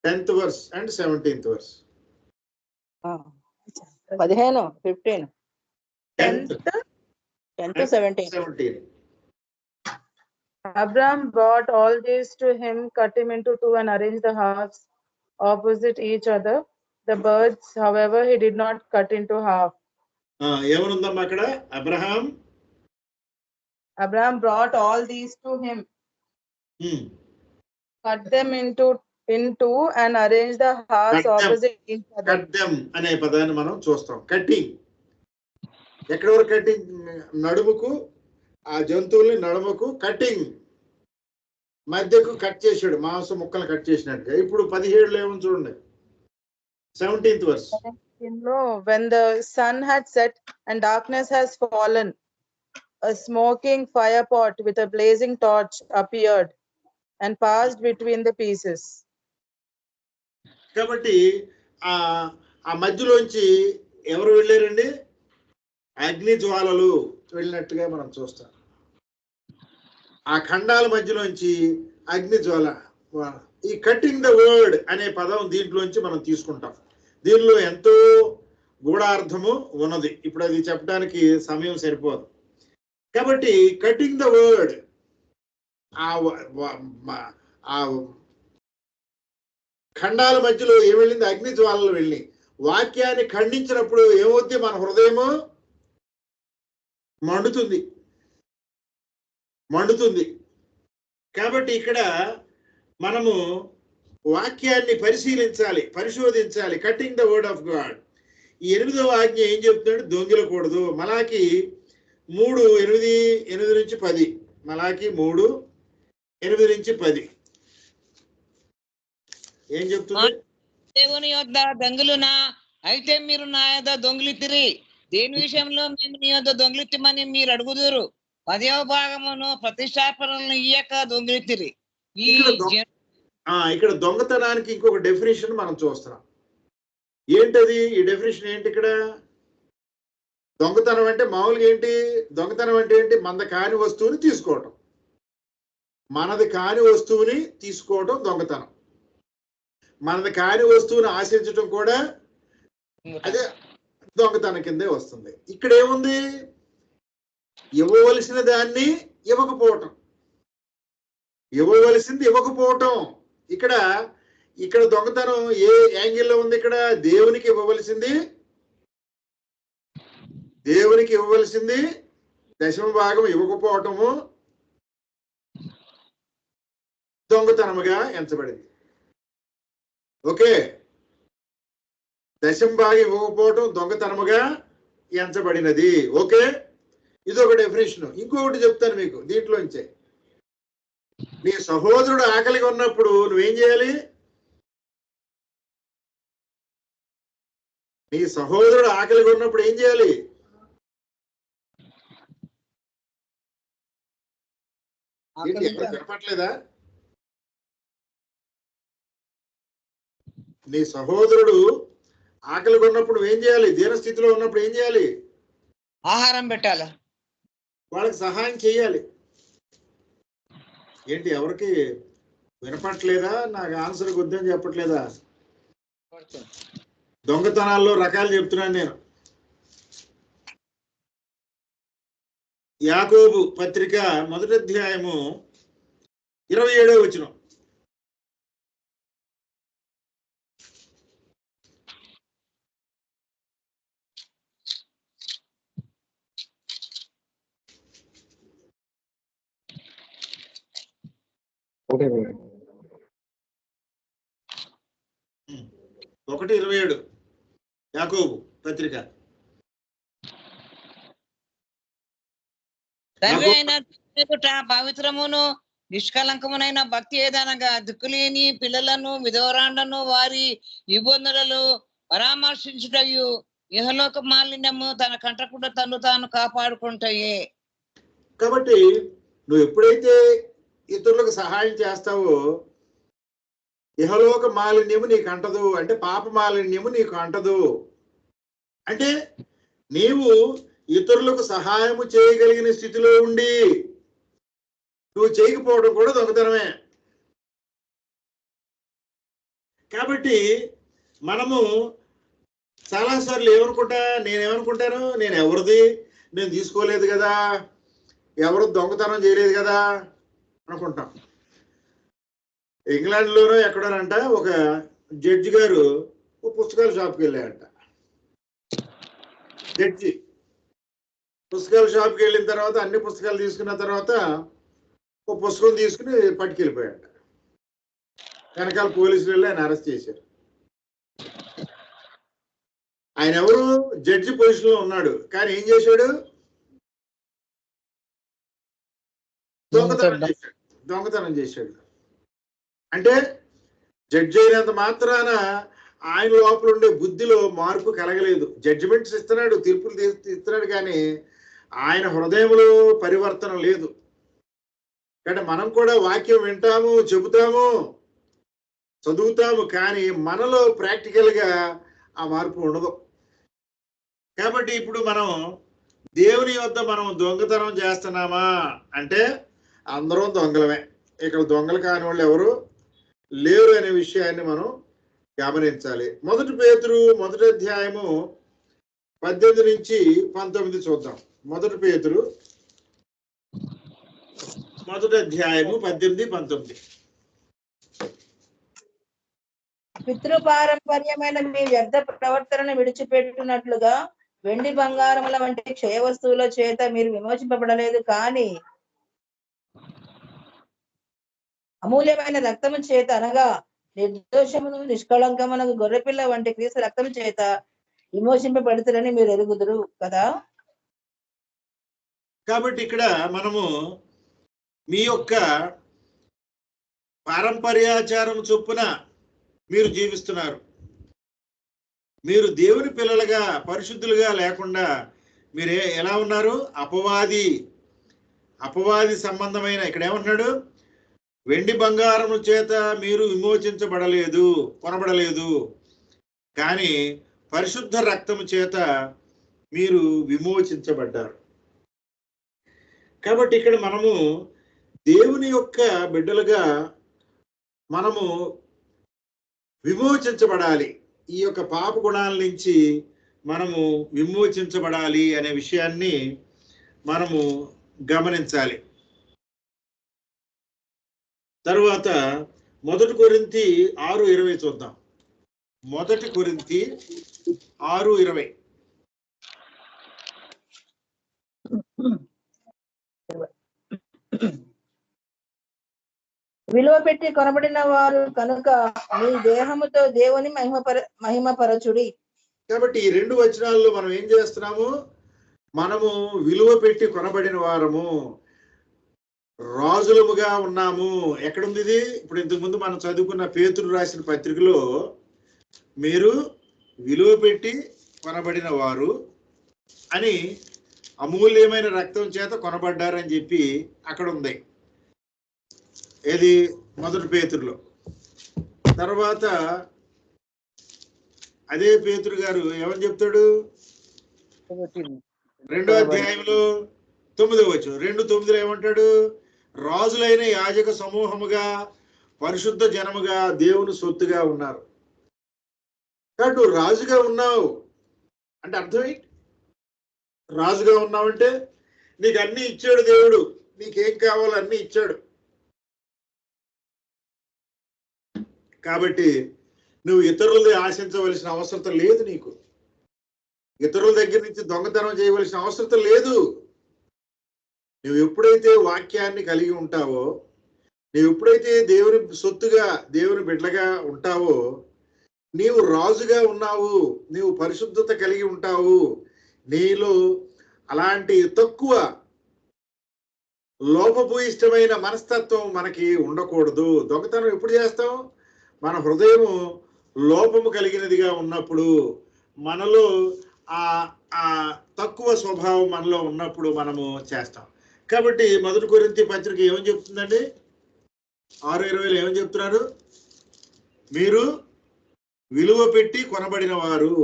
10th verse and 17th verse. 15, 15, 10 to 17. Abraham brought all these to him, cut him into two, and arranged the halves opposite each other. The birds, however, he did not cut into half. ఏమనుందమ్మా అక్కడ? Abraham brought all these to him, cut them into and arranged the halves opposite each other. Cut them అనే పదాన్ని మనం చూస్తాం. Cutting. ఎక్కడ వరకు cutting? నడుముకు, ఆ జంతువుల్ని నడుముకు కట్టింగ్, మధ్యకు కట్ చేసాడు, మాంసం ముక్కలు కట్ చేసినట్టుగా. ఇప్పుడు 17లో ఏమో చూడండి. 17th verse. When the sun had set and darkness has fallen, a smoking fire pot with a blazing torch appeared and passed between the pieces. కాబట్టి ఆ మధ్యలోంచి ఎవరు వెళ్ళారండి? అగ్ని జ్వాలలు వెళ్ళినట్టుగా మనం చూస్తాం. ఆ ఖండాల మధ్యలోంచి అగ్ని జ్వాల. ఈ కట్టింగ్ ద వర్డ్ అనే పదం దీంట్లోంచి మనం తీసుకుంటాం. దీనిలో ఎంతో గూఢార్థము ఉన్నది. ఇప్పుడు అది చెప్పడానికి సమయం సరిపోదు. కాబట్టి కటింగ్ ద వర్డ్, ఖండాల మధ్యలో ఏం వెళ్ళింది? అగ్ని జ్వాలలు వెళ్ళి. వాక్యాన్ని ఖండించినప్పుడు ఏమవుద్ది? మన హృదయము మండుతుంది. కాబట్టి ఇక్కడ మనము వాక్యాన్ని పరిశీలించాలి, పరిశోధించాలి. Cutting the word of God. ఈ 8వ ఆజ్ఞ ఏం చెప్తున్నాడు? దొంగిలకూడదు. మలాకి 3:8-10. మలాకి 3:8-10 ఏం చెప్తుంది? దేవుని యొద్ద దొంగిలునా? అయితే మీరు నా యొద్ద దొంగిలితిరి. దేని విషయంలో మేము నీ యొద్ద దొంగిలితిమని మీరు అడుగుదురు. 10వ భాగమును ప్రతిష్టాపనలను ఇయ్యక దొంగిలితిరి. ఇక్కడ దొంగతనానికి ఇంకొక డెఫినేషన్ మనం చూస్తున్నాం. ఏంటది? ఈ డెఫినేషన్ ఏంటి? ఇక్కడ దొంగతనం అంటే మామూలుగా ఏంటి? దొంగతనం అంటే ఏంటి? మనది కాని వస్తువుని తీసుకోవటం. మనది కాని వస్తువుని తీసుకోవటం దొంగతనం. మనది కాని వస్తువుని ఆశించటం కూడా అదే దొంగతనం కిందే వస్తుంది. ఇక్కడ ఏముంది? ఇవ్వవలసిన దాన్ని ఇవ్వకపోవటం. ఇవ్వవలసింది ఇవ్వకపోవటం. ఇక్కడ దొంగతనం ఏ యాంగిల్లో ఉంది? ఇక్కడ దేవునికి ఇవ్వవలసింది దశమ భాగం ఇవ్వకపోవటము దొంగతనముగా ఎంచబడింది. ఓకే, దశమ భాగం ఇవ్వకపోవటం దొంగతనముగా ఎంచబడినది. ఓకే, ఇది ఒక డెఫినేషన్. ఇంకొకటి చెప్తాను మీకు దీంట్లోంచే. నీ సహోదరుడు ఆకలిగా ఉన్నప్పుడు నువ్వేం చేయాలి? నీ సహోదరుడు ఆకలిగా ఉన్నప్పుడు ఏం చేయాలి? ఏంటి, ఎవరు వినపట్లేదా? నీ సహోదరుడు ఆకలిగా ఉన్నప్పుడు నువ్వేం చేయాలి? దీనస్థితిలో ఉన్నప్పుడు ఏం చేయాలి? ఆహారం పెట్టాలి, వాళ్ళకి సహాయం చేయాలి. ఏంటి, ఎవరికి వినపట్లేదా? నాకు ఆన్సర్ వద్దని చెప్పట్లేదా? దొంగతనాల్లో రకాలు చెప్తున్నాను నేను. యాకోబు పత్రిక 1వ అధ్యాయము 27వ వచనం. ఒకటి 1:27 యాకోబు పత్రిక. తండ్రి అయిన పవిత్రమును నిష్కలంకమునైన భక్తి ఏదనగా దిక్కులేని పిల్లలను, విధవరాండ్లను వారి ఇబ్బందులను పరామర్శించుటయు ఇహలోక మాలిన్యము తన కంటకుండా తను తాను కాపాడుకుంటాయే. కాబట్టి నువ్వు ఎప్పుడైతే ఇతరులకు సహాయం చేస్తావో ఇహలోక మాలిన్యము నీకు అంటదు. అంటే పాప మాలిన్యము నీకు అంటదు. అంటే నీవు ఇతరులకు సహాయము చేయగలిగిన స్థితిలో ఉండి నువ్వు చేయకపోవడం కూడా దొంగతనమే. కాబట్టి మనము చాలాసార్లు నేనేమనుకుంటాను, నేను ఎవరిది నేను తీసుకోలేదు కదా, ఎవరు దొంగతనం చేయలేదు కదా అనుకుంటాం. ఇంగ్లాండ్లోనో ఎక్కడోనంట ఒక జడ్జి గారు ఒక పుస్తకాల షాప్కి వెళ్ళారంట. జడ్జి పుస్తకాల షాప్కి వెళ్ళిన తర్వాత అన్ని పుస్తకాలు తీసుకున్న తర్వాత ఒక పుస్తకం తీసుకుని పట్టుకెళ్ళిపోయాడు. వెనకాల పోలీసులు వెళ్ళి ఆయన అరెస్ట్ చేశారు. ఆయన ఎవరు? జడ్జి పొజిషన్లో ఉన్నాడు, కానీ ఏం చేశాడు? దొంగతనం చేశాడు. అంటే జడ్జి అయినంత మాత్రాన ఆయన లోపల ఉండే బుద్ధిలో మార్పు కలగలేదు. జడ్జిమెంట్స్ ఇస్తున్నాడు, తీర్పులు ఇస్తున్నాడు, కానీ ఆయన హృదయంలో పరివర్తన లేదు. అంటే మనం కూడా వాక్యం వింటాము, చెబుతాము, చదువుతాము, కానీ మనలో ప్రాక్టికల్గా ఆ మార్పు ఉండదు. కాబట్టి ఇప్పుడు మనం దేవుని వద్ద మనం దొంగతనం చేస్తున్నామా అంటే అందరం దొంగలమే. ఇక్కడ దొంగలు కాని వాళ్ళు ఎవరు లేరు అనే విషయాన్ని మనం గమనించాలి. 1 పేతురు 1వ అధ్యాయము 18-19 చూద్దాం. 1 పేతురు 1వ అధ్యాయము 18-19. పితృపారంపర్యమైన మీ వ్యర్థ ప్రవర్తనను విడిచిపెట్టినట్లుగా వెండి బంగారముల వంటి క్షయ వస్తువుల చేత మీరు విమోచింపబడలేదు, కానీ అమూల్యమైన రక్తము చేత, అనగా నిర్దోషమును నిష్కళంకమునకు గొర్రెపిల్ల వంటి క్రీస్తు రక్తము చేత విమోచింపబడుతురని మీరు ఎరుగుదురు కదా. కాబట్టి ఇక్కడ మనము మీ యొక్క పారంపర్యాచారం చొప్పున మీరు జీవిస్తున్నారు. మీరు దేవుని పిల్లలుగా పరిశుద్ధులుగా లేకుండా మీరు ఎలా ఉన్నారు? అపవాది సంబంధమైన, ఇక్కడ ఏమంటున్నాడు? వెండి బంగారము చేత మీరు విమోచించబడలేదు, కొనబడలేదు, కానీ పరిశుద్ధ రక్తము చేత మీరు విమోచించబడ్డారు. కాబట్టి ఇక్కడ మనము దేవుని యొక్క బిడ్డలుగా మనము విమోచించబడాలి. ఈ యొక్క పాప గుణాల నుంచి మనము విమోచించబడాలి అనే విషయాన్ని మనము గమనించాలి. తరువాత 1 కొరింథీ 6:20 చూద్దాం. 1 కొరింథీ 6:20. విలువ పెట్టి కొనబడిన వారు కనుక మీ దేహముతో దేవుని మహిమపరచుడి. కాబట్టి ఈ 2 వచనాల్లో మనం ఏం చేస్తున్నాము? మనము విలువ పెట్టి కొనబడిన వారము, రాజులముగా ఉన్నాము. ఎక్కడుంది ఇది? ఇప్పుడు ఇంతకుముందు మనం చదువుకున్న పేతురు రాసిన పత్రికలో మీరు విలువ పెట్టి కొనబడిన వారు అని, అమూల్యమైన రక్తం చేత కొనబడ్డారని చెప్పి అక్కడ ఉంది. ఏది? 1 పేతురులో. తర్వాత అదే పేతురు గారు ఏమని చెప్తాడు? 2వ అధ్యాయంలో 9వ వచనం, 2:9 ఏమంటాడు? రాజులైన యాజక సమూహముగా, పరిశుద్ధ జనముగా, దేవుని సొత్తుగా ఉన్నారు. కాబట్టి నువ్వు రాజుగా ఉన్నావు అంటే అర్థం ఏంటి? రాజుగా ఉన్నావంటే నీకు అన్ని ఇచ్చాడు దేవుడు, నీకేం కావాలో అన్ని ఇచ్చాడు. కాబట్టి నువ్వు ఇతరులది ఆశించవలసిన అవసరం లేదు. నీకు ఇతరుల దగ్గర నుంచి దొంగతనం చేయవలసిన అవసరం లేదు. నువ్వు ఎప్పుడైతే వాక్యాన్ని కలిగి ఉంటావో, నువ్వు ఎప్పుడైతే దేవుని సొత్తుగా, దేవుని బిడ్డగా ఉంటావో, నీవు రాజుగా ఉన్నావు, నీవు పరిశుద్ధత కలిగి ఉంటావు. నీలో అలాంటి తక్కువ లోపభూయిష్టమైన మనస్తత్వం మనకి ఉండకూడదు. దొంగతనం ఎప్పుడు చేస్తాం? మన హృదయము లోపము కలిగినదిగా ఉన్నప్పుడు, మనలో ఆ తక్కువ స్వభావం మనలో ఉన్నప్పుడు మనము చేస్తాం. కాబట్టి 1 కొరింథీ పత్రిక ఏమని చెప్తుందండి? 6:20 ఏమని చెప్తున్నారు? మీరు విలువ పెట్టి కొనబడిన వారు,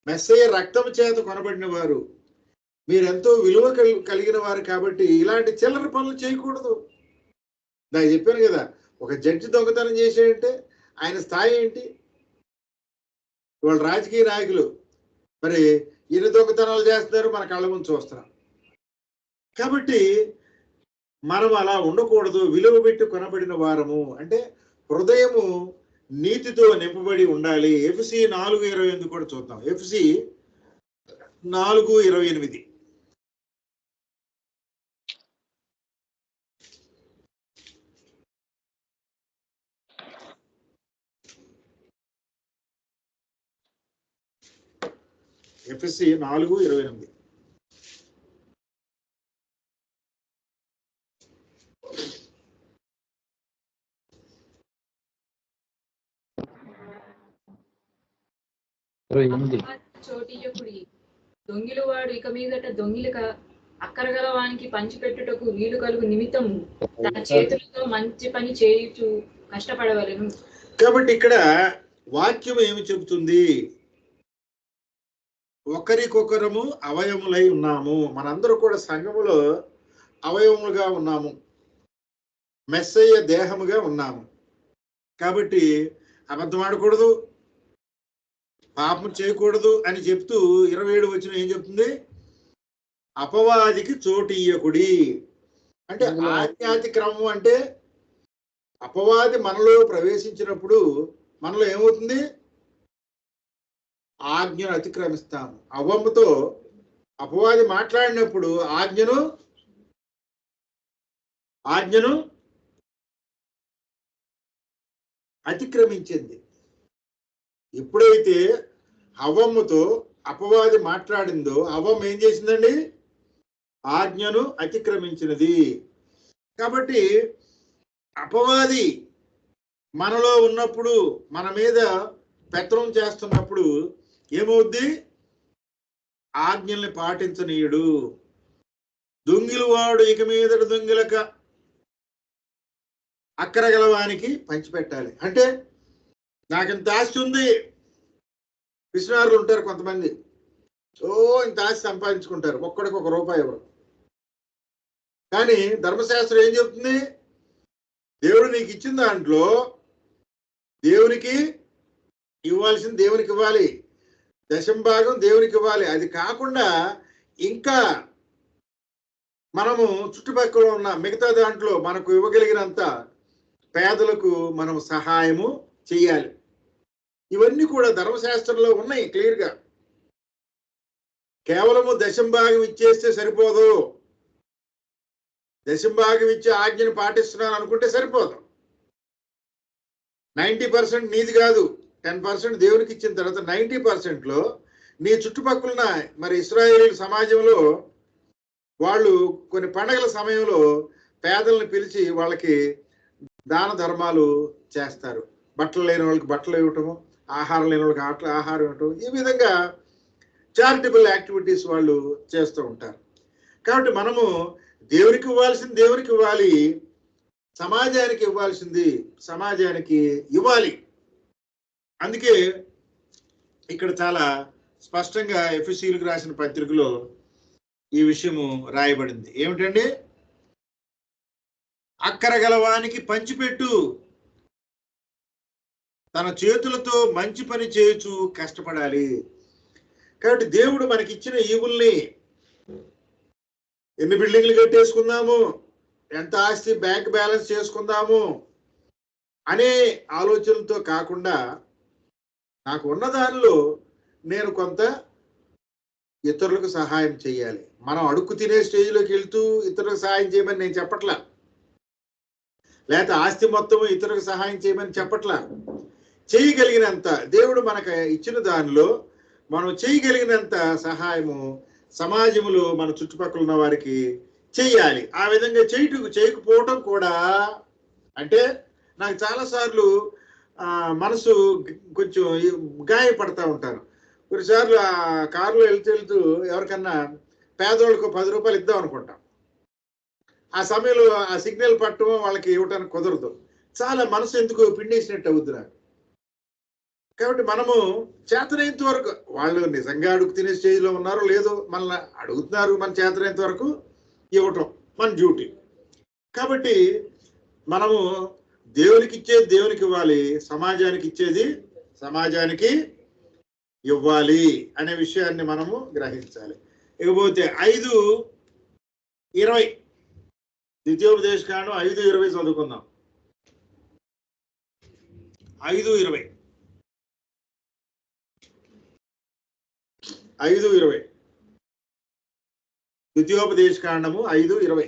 మెస్సయ్య రక్తము చేత కొనబడిన వారు, మీరెంతో విలువ కలిగిన వారు. కాబట్టి ఇలాంటి చిల్లర పనులు చేయకూడదు. నాకు చెప్పాను కదా, ఒక జడ్జి దొంగతనం చేసేయంటే ఆయన స్థాయి ఏంటి? ఇవాళ రాజకీయ నాయకులు మరి ఎన్ని దొంగతనాలు చేస్తున్నారు, మన కళ్ళ ముందు చూస్తున్నాం. కాబట్టి మనం అలా ఉండకూడదు. విలువ పెట్టి కొనబడిన వారము అంటే హృదయము నీతితో నింపబడి ఉండాలి. ఎఫెసీ 4:28 కూడా చూద్దాం. ఎఫెసీ 4:28. ఎఫెసీ 4:28. చోటియకుడి దొంగిలు వాడు ఇక మీదట దొంగిలిక అక్కరగల వానికి పంచిపెట్టుటకు వీలు కలుగు నిమిత్తము తన చేతులతో మంచి పని చేయుచు కష్టపడవలెను. కాబట్టి ఇక్కడ వాక్యం ఏమి చెబుతుంది? ఒకరికొకరము అవయములై ఉన్నాము. మనందరూ కూడా సంఘములో అవయములుగా ఉన్నాము, మెస్సయ్య దేహముగా ఉన్నాము. కాబట్టి అబద్ధం ఆడకూడదు, పాపం చేయకూడదు అని చెప్తూ 27 వచనం ఏం చెప్తుంది? అపవాదికి చోటు ఇయ్యకుడి. అంటే ఆజ్ఞాతి క్రమం అంటే అపవాది మనలో ప్రవేశించినప్పుడు మనలో ఏమవుతుంది? ఆజ్ఞను అతిక్రమిస్తాము. అవ్వమ్మతో అపవాది మాట్లాడినప్పుడు ఆజ్ఞను అతిక్రమించింది. ఎప్పుడైతే అవ్వమ్మతో అపవాది మాట్లాడిందో అవ్వమ్మ ఏం చేసిందండి? ఆజ్ఞను అతిక్రమించినది. కాబట్టి అపవాది మనలో ఉన్నప్పుడు, మన మీద పెత్తనం చేస్తున్నప్పుడు ఏమవుద్ది? ఆజ్ఞల్ని పాటించనీయుడు. దొంగిలు వాడు ఇక మీదట దొంగిలక అక్కరగలవానికి పంచిపెట్టాలి. అంటే నాకింత ఆస్తి ఉంది. పిసినారులు ఉంటారు కొంతమంది, ఇంత ఆస్తి సంపాదించుకుంటారు, ఒక్కడికి ₹1 ఎవరు. కానీ ధర్మశాస్త్రం ఏం చెప్తుంది? దేవుడు నీకు ఇచ్చిన దాంట్లో దేవునికి ఇవ్వాల్సింది దేవునికి ఇవ్వాలి, దశంభాగం దేవునికి ఇవ్వాలి. అది కాకుండా ఇంకా మనము చుట్టుపక్కల ఉన్న మిగతా దాంట్లో మనకు ఇవ్వగలిగినంత పేదలకు మనం సహాయము చెయ్యాలి. ఇవన్నీ కూడా ధర్మశాస్త్రంలో ఉన్నాయి క్లియర్గా. కేవలము దశంభాగం ఇచ్చేస్తే సరిపోదు. దశంభాగం ఇచ్చి ఆజ్ఞను పాటిస్తున్నాను అనుకుంటే సరిపోదు. 90% నీది కాదు, 10% దేవునికి ఇచ్చిన తర్వాత 90%లో నీ చుట్టుపక్కల మరి ఇశ్రాయేలీయుల సమాజంలో వాళ్ళు కొన్ని పండగల సమయంలో పేదలను పిలిచి వాళ్ళకి దాన ధర్మాలు చేస్తారు. బట్టలు లేని వాళ్ళకి బట్టలు ఇవ్వటము, ఆహారం లేని వాళ్ళకి ఆహారం ఇవ్వటం, ఈ విధంగా చారిటబుల్ యాక్టివిటీస్ వాళ్ళు చేస్తూ ఉంటారు. కాబట్టి మనము దేవునికి ఇవ్వాల్సింది దేవునికి ఇవ్వాలి, సమాజానికి ఇవ్వాల్సింది సమాజానికి ఇవ్వాలి. అందుకే ఇక్కడ చాలా స్పష్టంగా ఎఫెసీయులకు రాసిన పత్రికలో ఈ విషయము రాయబడింది. ఏమిటండి? అక్కరగలవానికి పంచిపెట్టు, తన చేతులతో మంచి పని చేయుచు కష్టపడాలి. కాబట్టి దేవుడు మనకిచ్చిన ఈవుల్ని ఎన్ని బిల్డింగ్లు కట్టేసుకుందాము, ఎంత ఆస్తి బ్యాంక్ బ్యాలెన్స్ చేసుకుందాము అనే ఆలోచనలతో కాకుండా నాకు ఉన్న దానిలో నేను కొంత ఇతరులకు సహాయం చేయాలి. మనం అడుక్కు తినే స్టేజ్లోకి వెళ్తూ ఇతరులకు సహాయం చేయమని నేను చెప్పట్లా, లేకపోతే ఆస్తి మొత్తం ఇతరులకు సహాయం చేయమని చెప్పట్లా. చేయగలిగినంత దేవుడు మనకు ఇచ్చిన దానిలో మనం చేయగలిగినంత సహాయము సమాజంలో మన చుట్టుపక్కల ఉన్న వారికి చెయ్యాలి. ఆ విధంగా చేయకపోవటం కూడా అంటే నాకు చాలాసార్లు మనసు కొంచెం గాయపడతా ఉంటాను. కొన్నిసార్లు ఆ కారులో వెళ్తూ ఎవరికన్నా పేదవాళ్ళకు ₹10 ఇద్దాం అనుకుంటాం. ఆ సమయంలో ఆ సిగ్నల్ పట్టడం వాళ్ళకి ఇవ్వటానికి కుదరదు. చాలా మనసు ఎందుకు పిండేసినట్టు అవుద్ది నాకు. కాబట్టి మనము చేతనైనంత వరకు, వాళ్ళు నిజంగా అడుగు తినే స్టేజ్లో ఉన్నారో లేదో మనల్ని అడుగుతున్నారు, మన చేతనైనంత వరకు ఇవ్వటం మన డ్యూటీ. కాబట్టి మనము దేవునికి ఇచ్చేది దేవునికి ఇవ్వాలి, సమాజానికి ఇచ్చేది సమాజానికి ఇవ్వాలి అనే విషయాన్ని మనము గ్రహించాలి. ఇకపోతే 5:20 ద్వితీయోపదేశకాండం 5:20 చదువుకుందాం. 5:20 ద్వితీయోపదేశకాండము 5:20.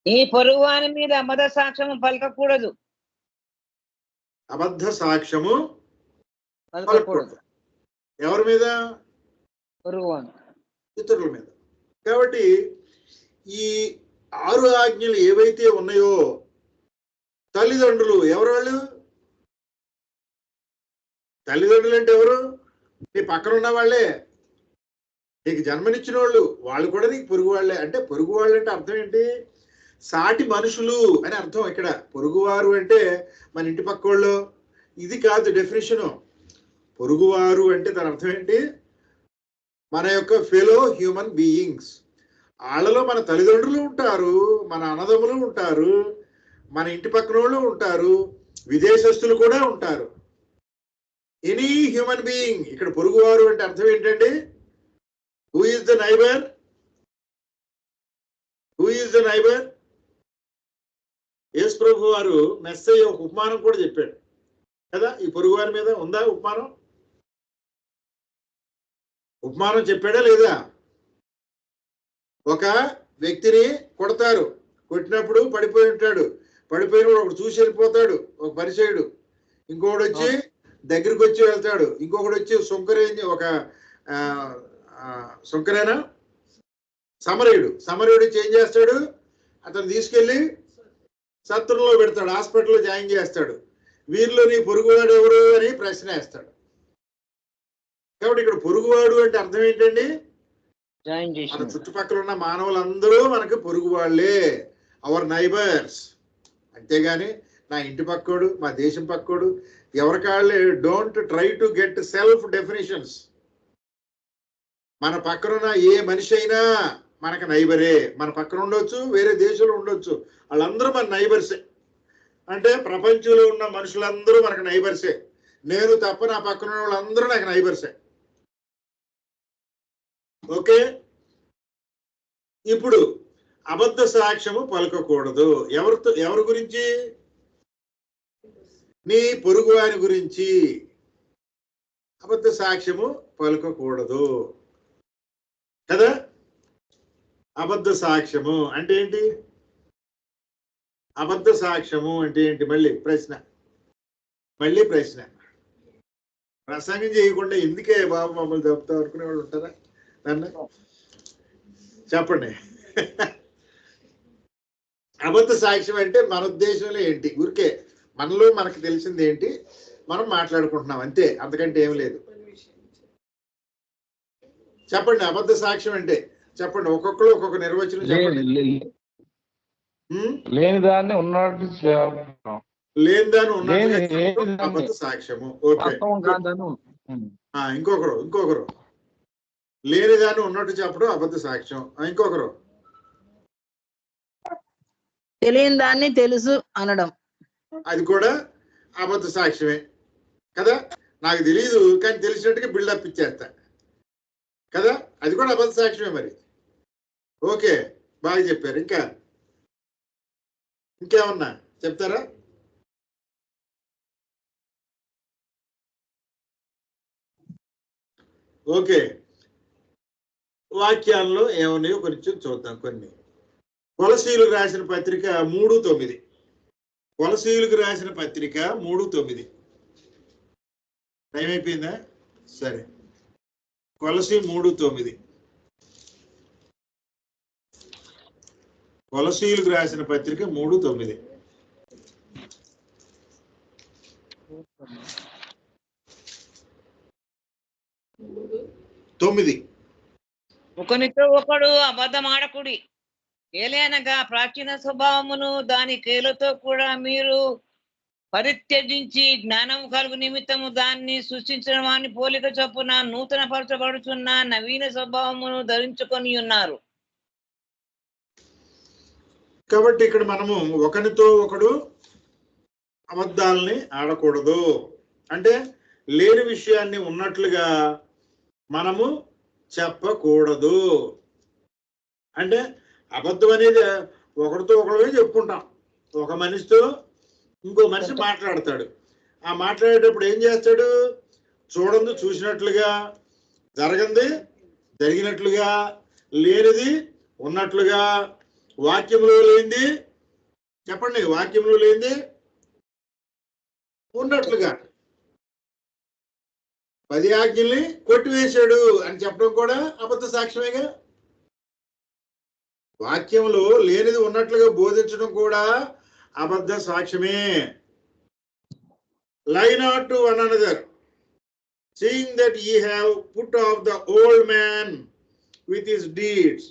నీ పొరుగువాని మీద అబద్ధ సాక్ష్యము పలకకూడదు. అబద్ధ సాక్ష్యము పలకకూడదు. ఎవరి మీద? పొరుగువాని, ఇతరుల మీద. కాబట్టి ఈ 6 ఆజ్ఞలు ఏవైతే ఉన్నాయో తల్లిదండ్రులు, ఎవరు వాళ్ళు? తల్లిదండ్రులు అంటే ఎవరు? నీ పక్కన ఉన్న వాళ్ళే, నీకు జన్మనిచ్చిన వాళ్ళు, వాళ్ళు కూడా నీకు పొరుగు వాళ్ళే. అంటే పొరుగు వాళ్ళు అంటే అర్థం ఏంటి? సాటి మనుషులు అని అర్థం. ఇక్కడ పొరుగువారు అంటే మన ఇంటి పక్క వాళ్ళు, ఇది కాదు డెఫినేషను. పొరుగువారు అంటే దాని అర్థం ఏంటి? మన యొక్క ఫెలో హ్యూమన్ బీయింగ్స్. వాళ్ళలో మన తల్లిదండ్రులు ఉంటారు, మన అన్నదమ్ములు ఉంటారు, మన ఇంటి పక్కన వాళ్ళు ఉంటారు, విదేశస్తులు కూడా ఉంటారు. Any human being. ఇక్కడ పొరుగువారు అంటే అర్థం ఏంటండి? Who is the neighbour? Who is the neighbour? యేసు యేసుప్రభు వారు మెస్సయ్య ఒక ఉపమానం కూడా చెప్పాడు కదా, ఈ పొరుగువారి మీద ఉందా ఉపమానం? ఉపమానం చెప్పాడా లేదా? ఒక వ్యక్తిని కొడతారు, కొట్టినప్పుడు పడిపోయి ఉంటాడు, పడిపోయినప్పుడు ఒకడు చూసి వెళ్ళిపోతాడు ఒక పరిచయుడు, ఇంకొకడు వచ్చి దగ్గరికి వచ్చి వెళ్తాడు, ఇంకొకడు వచ్చి సుంకరేంది ఒక సుంకరేనా సమరయుడు చేంజ్ చేస్తాడు, అతను తీసుకెళ్లి సత్రంలో పెడతాడు, హాస్పిటల్లో జాయిన్ చేస్తాడు. వీరిలో నీ పొరుగువాడు ఎవరు అని ప్రశ్న వేస్తాడు. కాబట్టి ఇక్కడ పొరుగువాడు అంటే అర్థం ఏంటండి? మన చుట్టుపక్కల ఉన్న మానవులందరూ మనకు పొరుగు వాళ్ళే, అవర్ నైబర్స్. అంతేగాని నా ఇంటి పక్కోడు, మా దేశం పక్కోడు, ఎవరికాళ్ళే. Don't try to get self definitions. మన పక్కనున్న ఏ మనిషి అయినా మనకు నైబరే. మన పక్కన ఉండొచ్చు, వేరే దేశంలో ఉండొచ్చు, వాళ్ళందరూ మన నైబర్సే. అంటే ప్రపంచంలో ఉన్న మనుషులందరూ మనకు నైబర్సే. నేను తప్ప నా పక్కన ఉన్న వాళ్ళందరూ నాకు నైబర్సే. ఓకే, ఇప్పుడు అబద్ధ సాక్ష్యము పలకకూడదు. ఎవరి గురించి? నీ పొరుగు వారి గురించి అబద్ధ సాక్ష్యము పలకకూడదు కదా. అబద్ధ సాక్ష్యము అంటే ఏంటి? అబద్ధ సాక్ష్యము అంటే ఏంటి? మళ్ళీ ప్రశ్న. ప్రసంగం చేయకుండా ఎందుకే బాబు మమ్మల్ని చెప్తా అనుకునే వాళ్ళు ఉంటారా? నన్ను చెప్పండి. అబద్ధ సాక్ష్యం అంటే మన ఉద్దేశంలో ఏంటి? ఊరికే మనలో మనకు తెలిసింది ఏంటి మనం మాట్లాడుకుంటున్నాం అంతే, అంతకంటే ఏం లేదు. చెప్పండి అబద్ధ సాక్ష్యం అంటే. చెప్పండి, ఒక్కొక్కరు ఒక్కొక్క నిర్వచనం చెప్పండి. లేని దాన్ని ఉన్నట్టు అబద్ధ సాక్ష్యము. ఓకే, ఇంకొకరు లేని దాన్ని ఉన్నట్టు చెప్పడం అబద్ధ సాక్ష్యం. ఇంకొకరు తెలియని దాన్ని తెలుసు అనడం, అది కూడా అబద్ధ సాక్ష్యమే కదా. నాకు తెలియదు కానీ తెలిసినట్టుగా బిల్డప్ ఇచ్చేస్తా కదా, అది కూడా అబద్ధ సాక్ష్యమే. మరి ఓకే, బాగా చెప్పారు. ఇంకేమన్నా చెప్తారా? ఓకే, వాక్యాల్లో ఏమన్నాయో కొంచెం చూద్దాం. కొన్ని కొలసీలకు రాసిన పత్రిక 3:9. కొలసీలకు రాసిన పత్రిక 3:9. టైం అయిపోయిందా? సరే, కొలసీ 3:9. కొలసీలకు రాసిన పత్రిక 3:9. ఒకనితో ఒకడు అబద్ధమాడకుడి, ఏలైనగా ప్రాచీన స్వభావమును దాని క్రియలతో కూడా మీరు పరిత్యజించి జ్ఞానము కలుగు నిమిత్తము దాన్ని సృష్టించడం అని పోలిక చొప్పున నూతన పరచబడుచున్న నవీన స్వభావమును ధరించుకొని ఉన్నారు. కాబట్టి ఇక్కడ మనము ఒకరితో ఒకడు అబద్ధాలని ఆడకూడదు. అంటే లేని విషయాన్ని ఉన్నట్లుగా మనము చెప్పకూడదు. అంటే అబద్ధం అనేది ఒకరితో ఒకడే చెప్పుకుంటాం. ఒక మనిషితో ఇంకో మనిషి మాట్లాడతాడు. ఆ మాట్లాడేటప్పుడు ఏం చేస్తాడు? చూడండి చూసినట్లుగా, జరగంది జరిగినట్లుగా, లేనిది ఉన్నట్లుగా, వాక్యంలో లేనిది చెప్పండి, వాక్యంలో లేనిది ఉన్నట్లుగా. 10 ఆజ్ఞల్ని కొట్టివేశాడు అని చెప్పడం కూడా అబద్ధ సాక్ష్యమేగా. వాక్యంలో లేనిది ఉన్నట్లుగా బోధించడం కూడా అబద్ధ సాక్ష్యమే. Lie not to one another, seeing that ye have put off the old man with his deeds.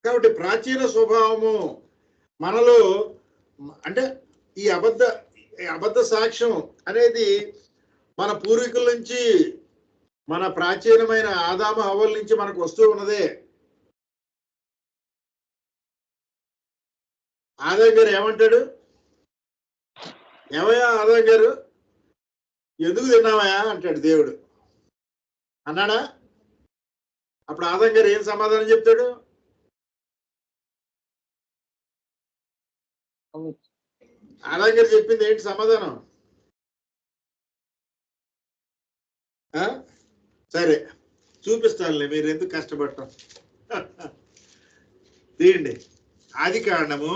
కాబట్టి ప్రాచీన స్వభావము మనలో, అంటే ఈ అబద్ధ సాక్ష్యం అనేది మన పూర్వీకుల నుంచి, మన ప్రాచీనమైన ఆదాము హవ్వల నుంచి మనకు వస్తూ ఉన్నదే. ఆదాం గారు ఏమంటాడు? ఏమయ్యా ఆదాం గారు ఎందుకు తిన్నావయ్యా అంటాడు దేవుడు. అన్నాడా? అప్పుడు ఆదాం గారు ఏం సమాధానం చెప్తాడు? ఆదాం గారు చెప్పింది ఏంటి సమాధానం? సరే చూపిస్తానులే, మీరు ఎందుకు కష్టపడటం. తీయండి ఆది కాండము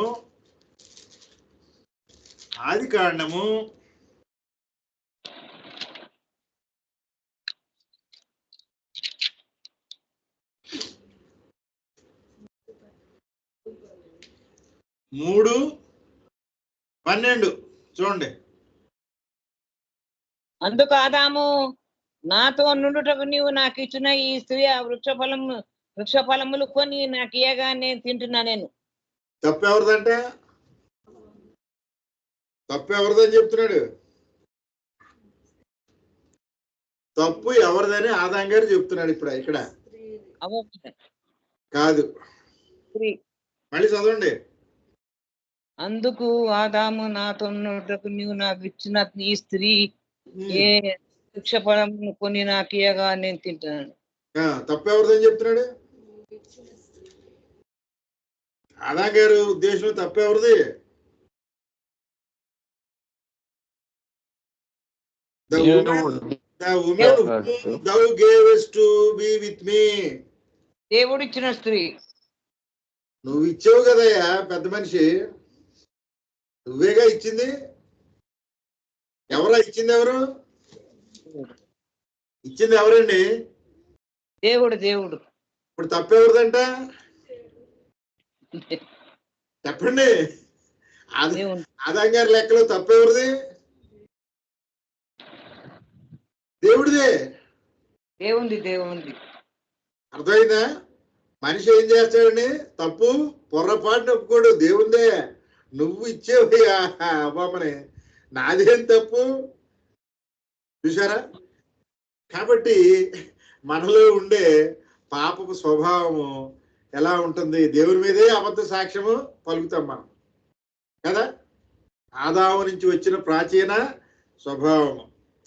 3:12 చూడండి. అందుకు ఆదాము, నాతో నుండుటకు నీవు నాకు ఇచ్చిన ఈ స్త్రీ ఆ వృక్ష ఫలములు కొని నాకు ఇయ్యగా నేను తింటున్నా. నేను తప్పెవరిదంటే? తప్పెవరిదని చెప్తున్నాడు. తప్పు ఎవరిదని ఆదాం గారు చెప్తున్నాడు. ఇక్కడ కాదు, మళ్ళీ చదవండి. అందుకు ఆదాము, నాతో నుండుటకు నీవు నాకు ఇచ్చిన ఈ స్త్రీ ఏ వృక్ష ఫలములు కొని నాకు ఇయ్యగా నేను తింటున్నాను. తప్పెవరిదని చెప్తున్నాడు. ఆదాం గారు ఉద్దేశం తప్పెవరిది? దేవుడు ఇచ్చిన స్త్రీ. నువ్వు ఇచ్చావు కదయ్యా పెద్ద మనిషి, నువ్వేగా ఇచ్చింది. ఎవరా ఇచ్చింది? ఎవరు ఇచ్చింది? ఎవరండి? దేవుడు. ఇప్పుడు తప్పెవరిదంట చెప్పండి. ఆదాం గారి లెక్కలో తప్పెవరిది? దేవుడిదే. అర్థమైందా? మనిషి ఏం చేస్తాడండి? తప్పు పొర్రపాటున ఒప్పుకోడు. దేవుందే. నువ్వు ఇచ్చేవయ్యా అమ్మని, నాదేం తప్పు. చూసారా? కాబట్టి మనలో ఉండే పాపపు స్వభావము ఎలా ఉంటుంది? దేవుని మీదే అబద్ధ సాక్ష్యము పలుకుతాం మనం కదా. ఆదాము నుంచి వచ్చిన ప్రాచీన స్వభావము.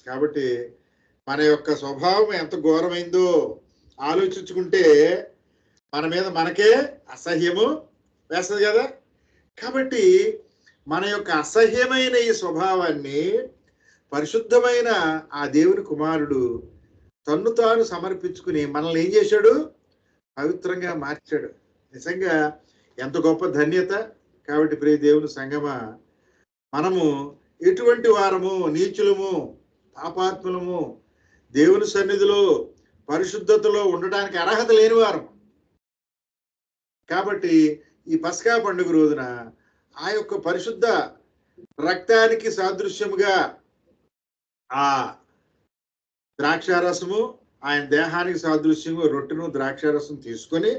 కాబట్టి మన యొక్క స్వభావం ఎంత ఘోరమైందో ఆలోచించుకుంటే మన మీద మనకే అసహ్యము వేస్తుంది కదా. కాబట్టి మన యొక్క అసహ్యమైన ఈ స్వభావాన్ని పరిశుద్ధమైన ఆ దేవుని కుమారుడు తన్ను తాను సమర్పించుకుని మనల్ని ఏం చేశాడు? పవిత్రంగా మార్చాడు. నిజంగా ఎంత గొప్ప ధన్యత. కాబట్టి ప్రియ దేవుని సంగమా, మనము ఎటువంటి వారము? నీచులము, పాపాత్ములము, దేవుని సన్నిధిలో పరిశుద్ధతలో ఉండడానికి అర్హత లేని వారం. కాబట్టి ఈ పస్కా పండుగ రోజున ఆ యొక్క పరిశుద్ధ రక్తానికి సాదృశ్యముగా ఆ ద్రాక్షారసము, ఆయన దేహానికి సాదృశ్యము రొట్టెను ద్రాక్షారసం తీసుకొని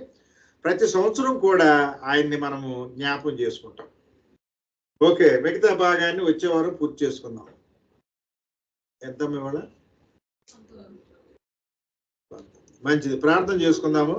ప్రతి సంవత్సరం కూడా ఆయన్ని మనము జ్ఞాపం చేసుకుంటాం. ఓకే, మిగతా భాగాన్ని వచ్చే వారం పూర్తి చేసుకుందాం. ఎంత ఇవాళ? మంచిది, ప్రార్థన చేసుకుందాము.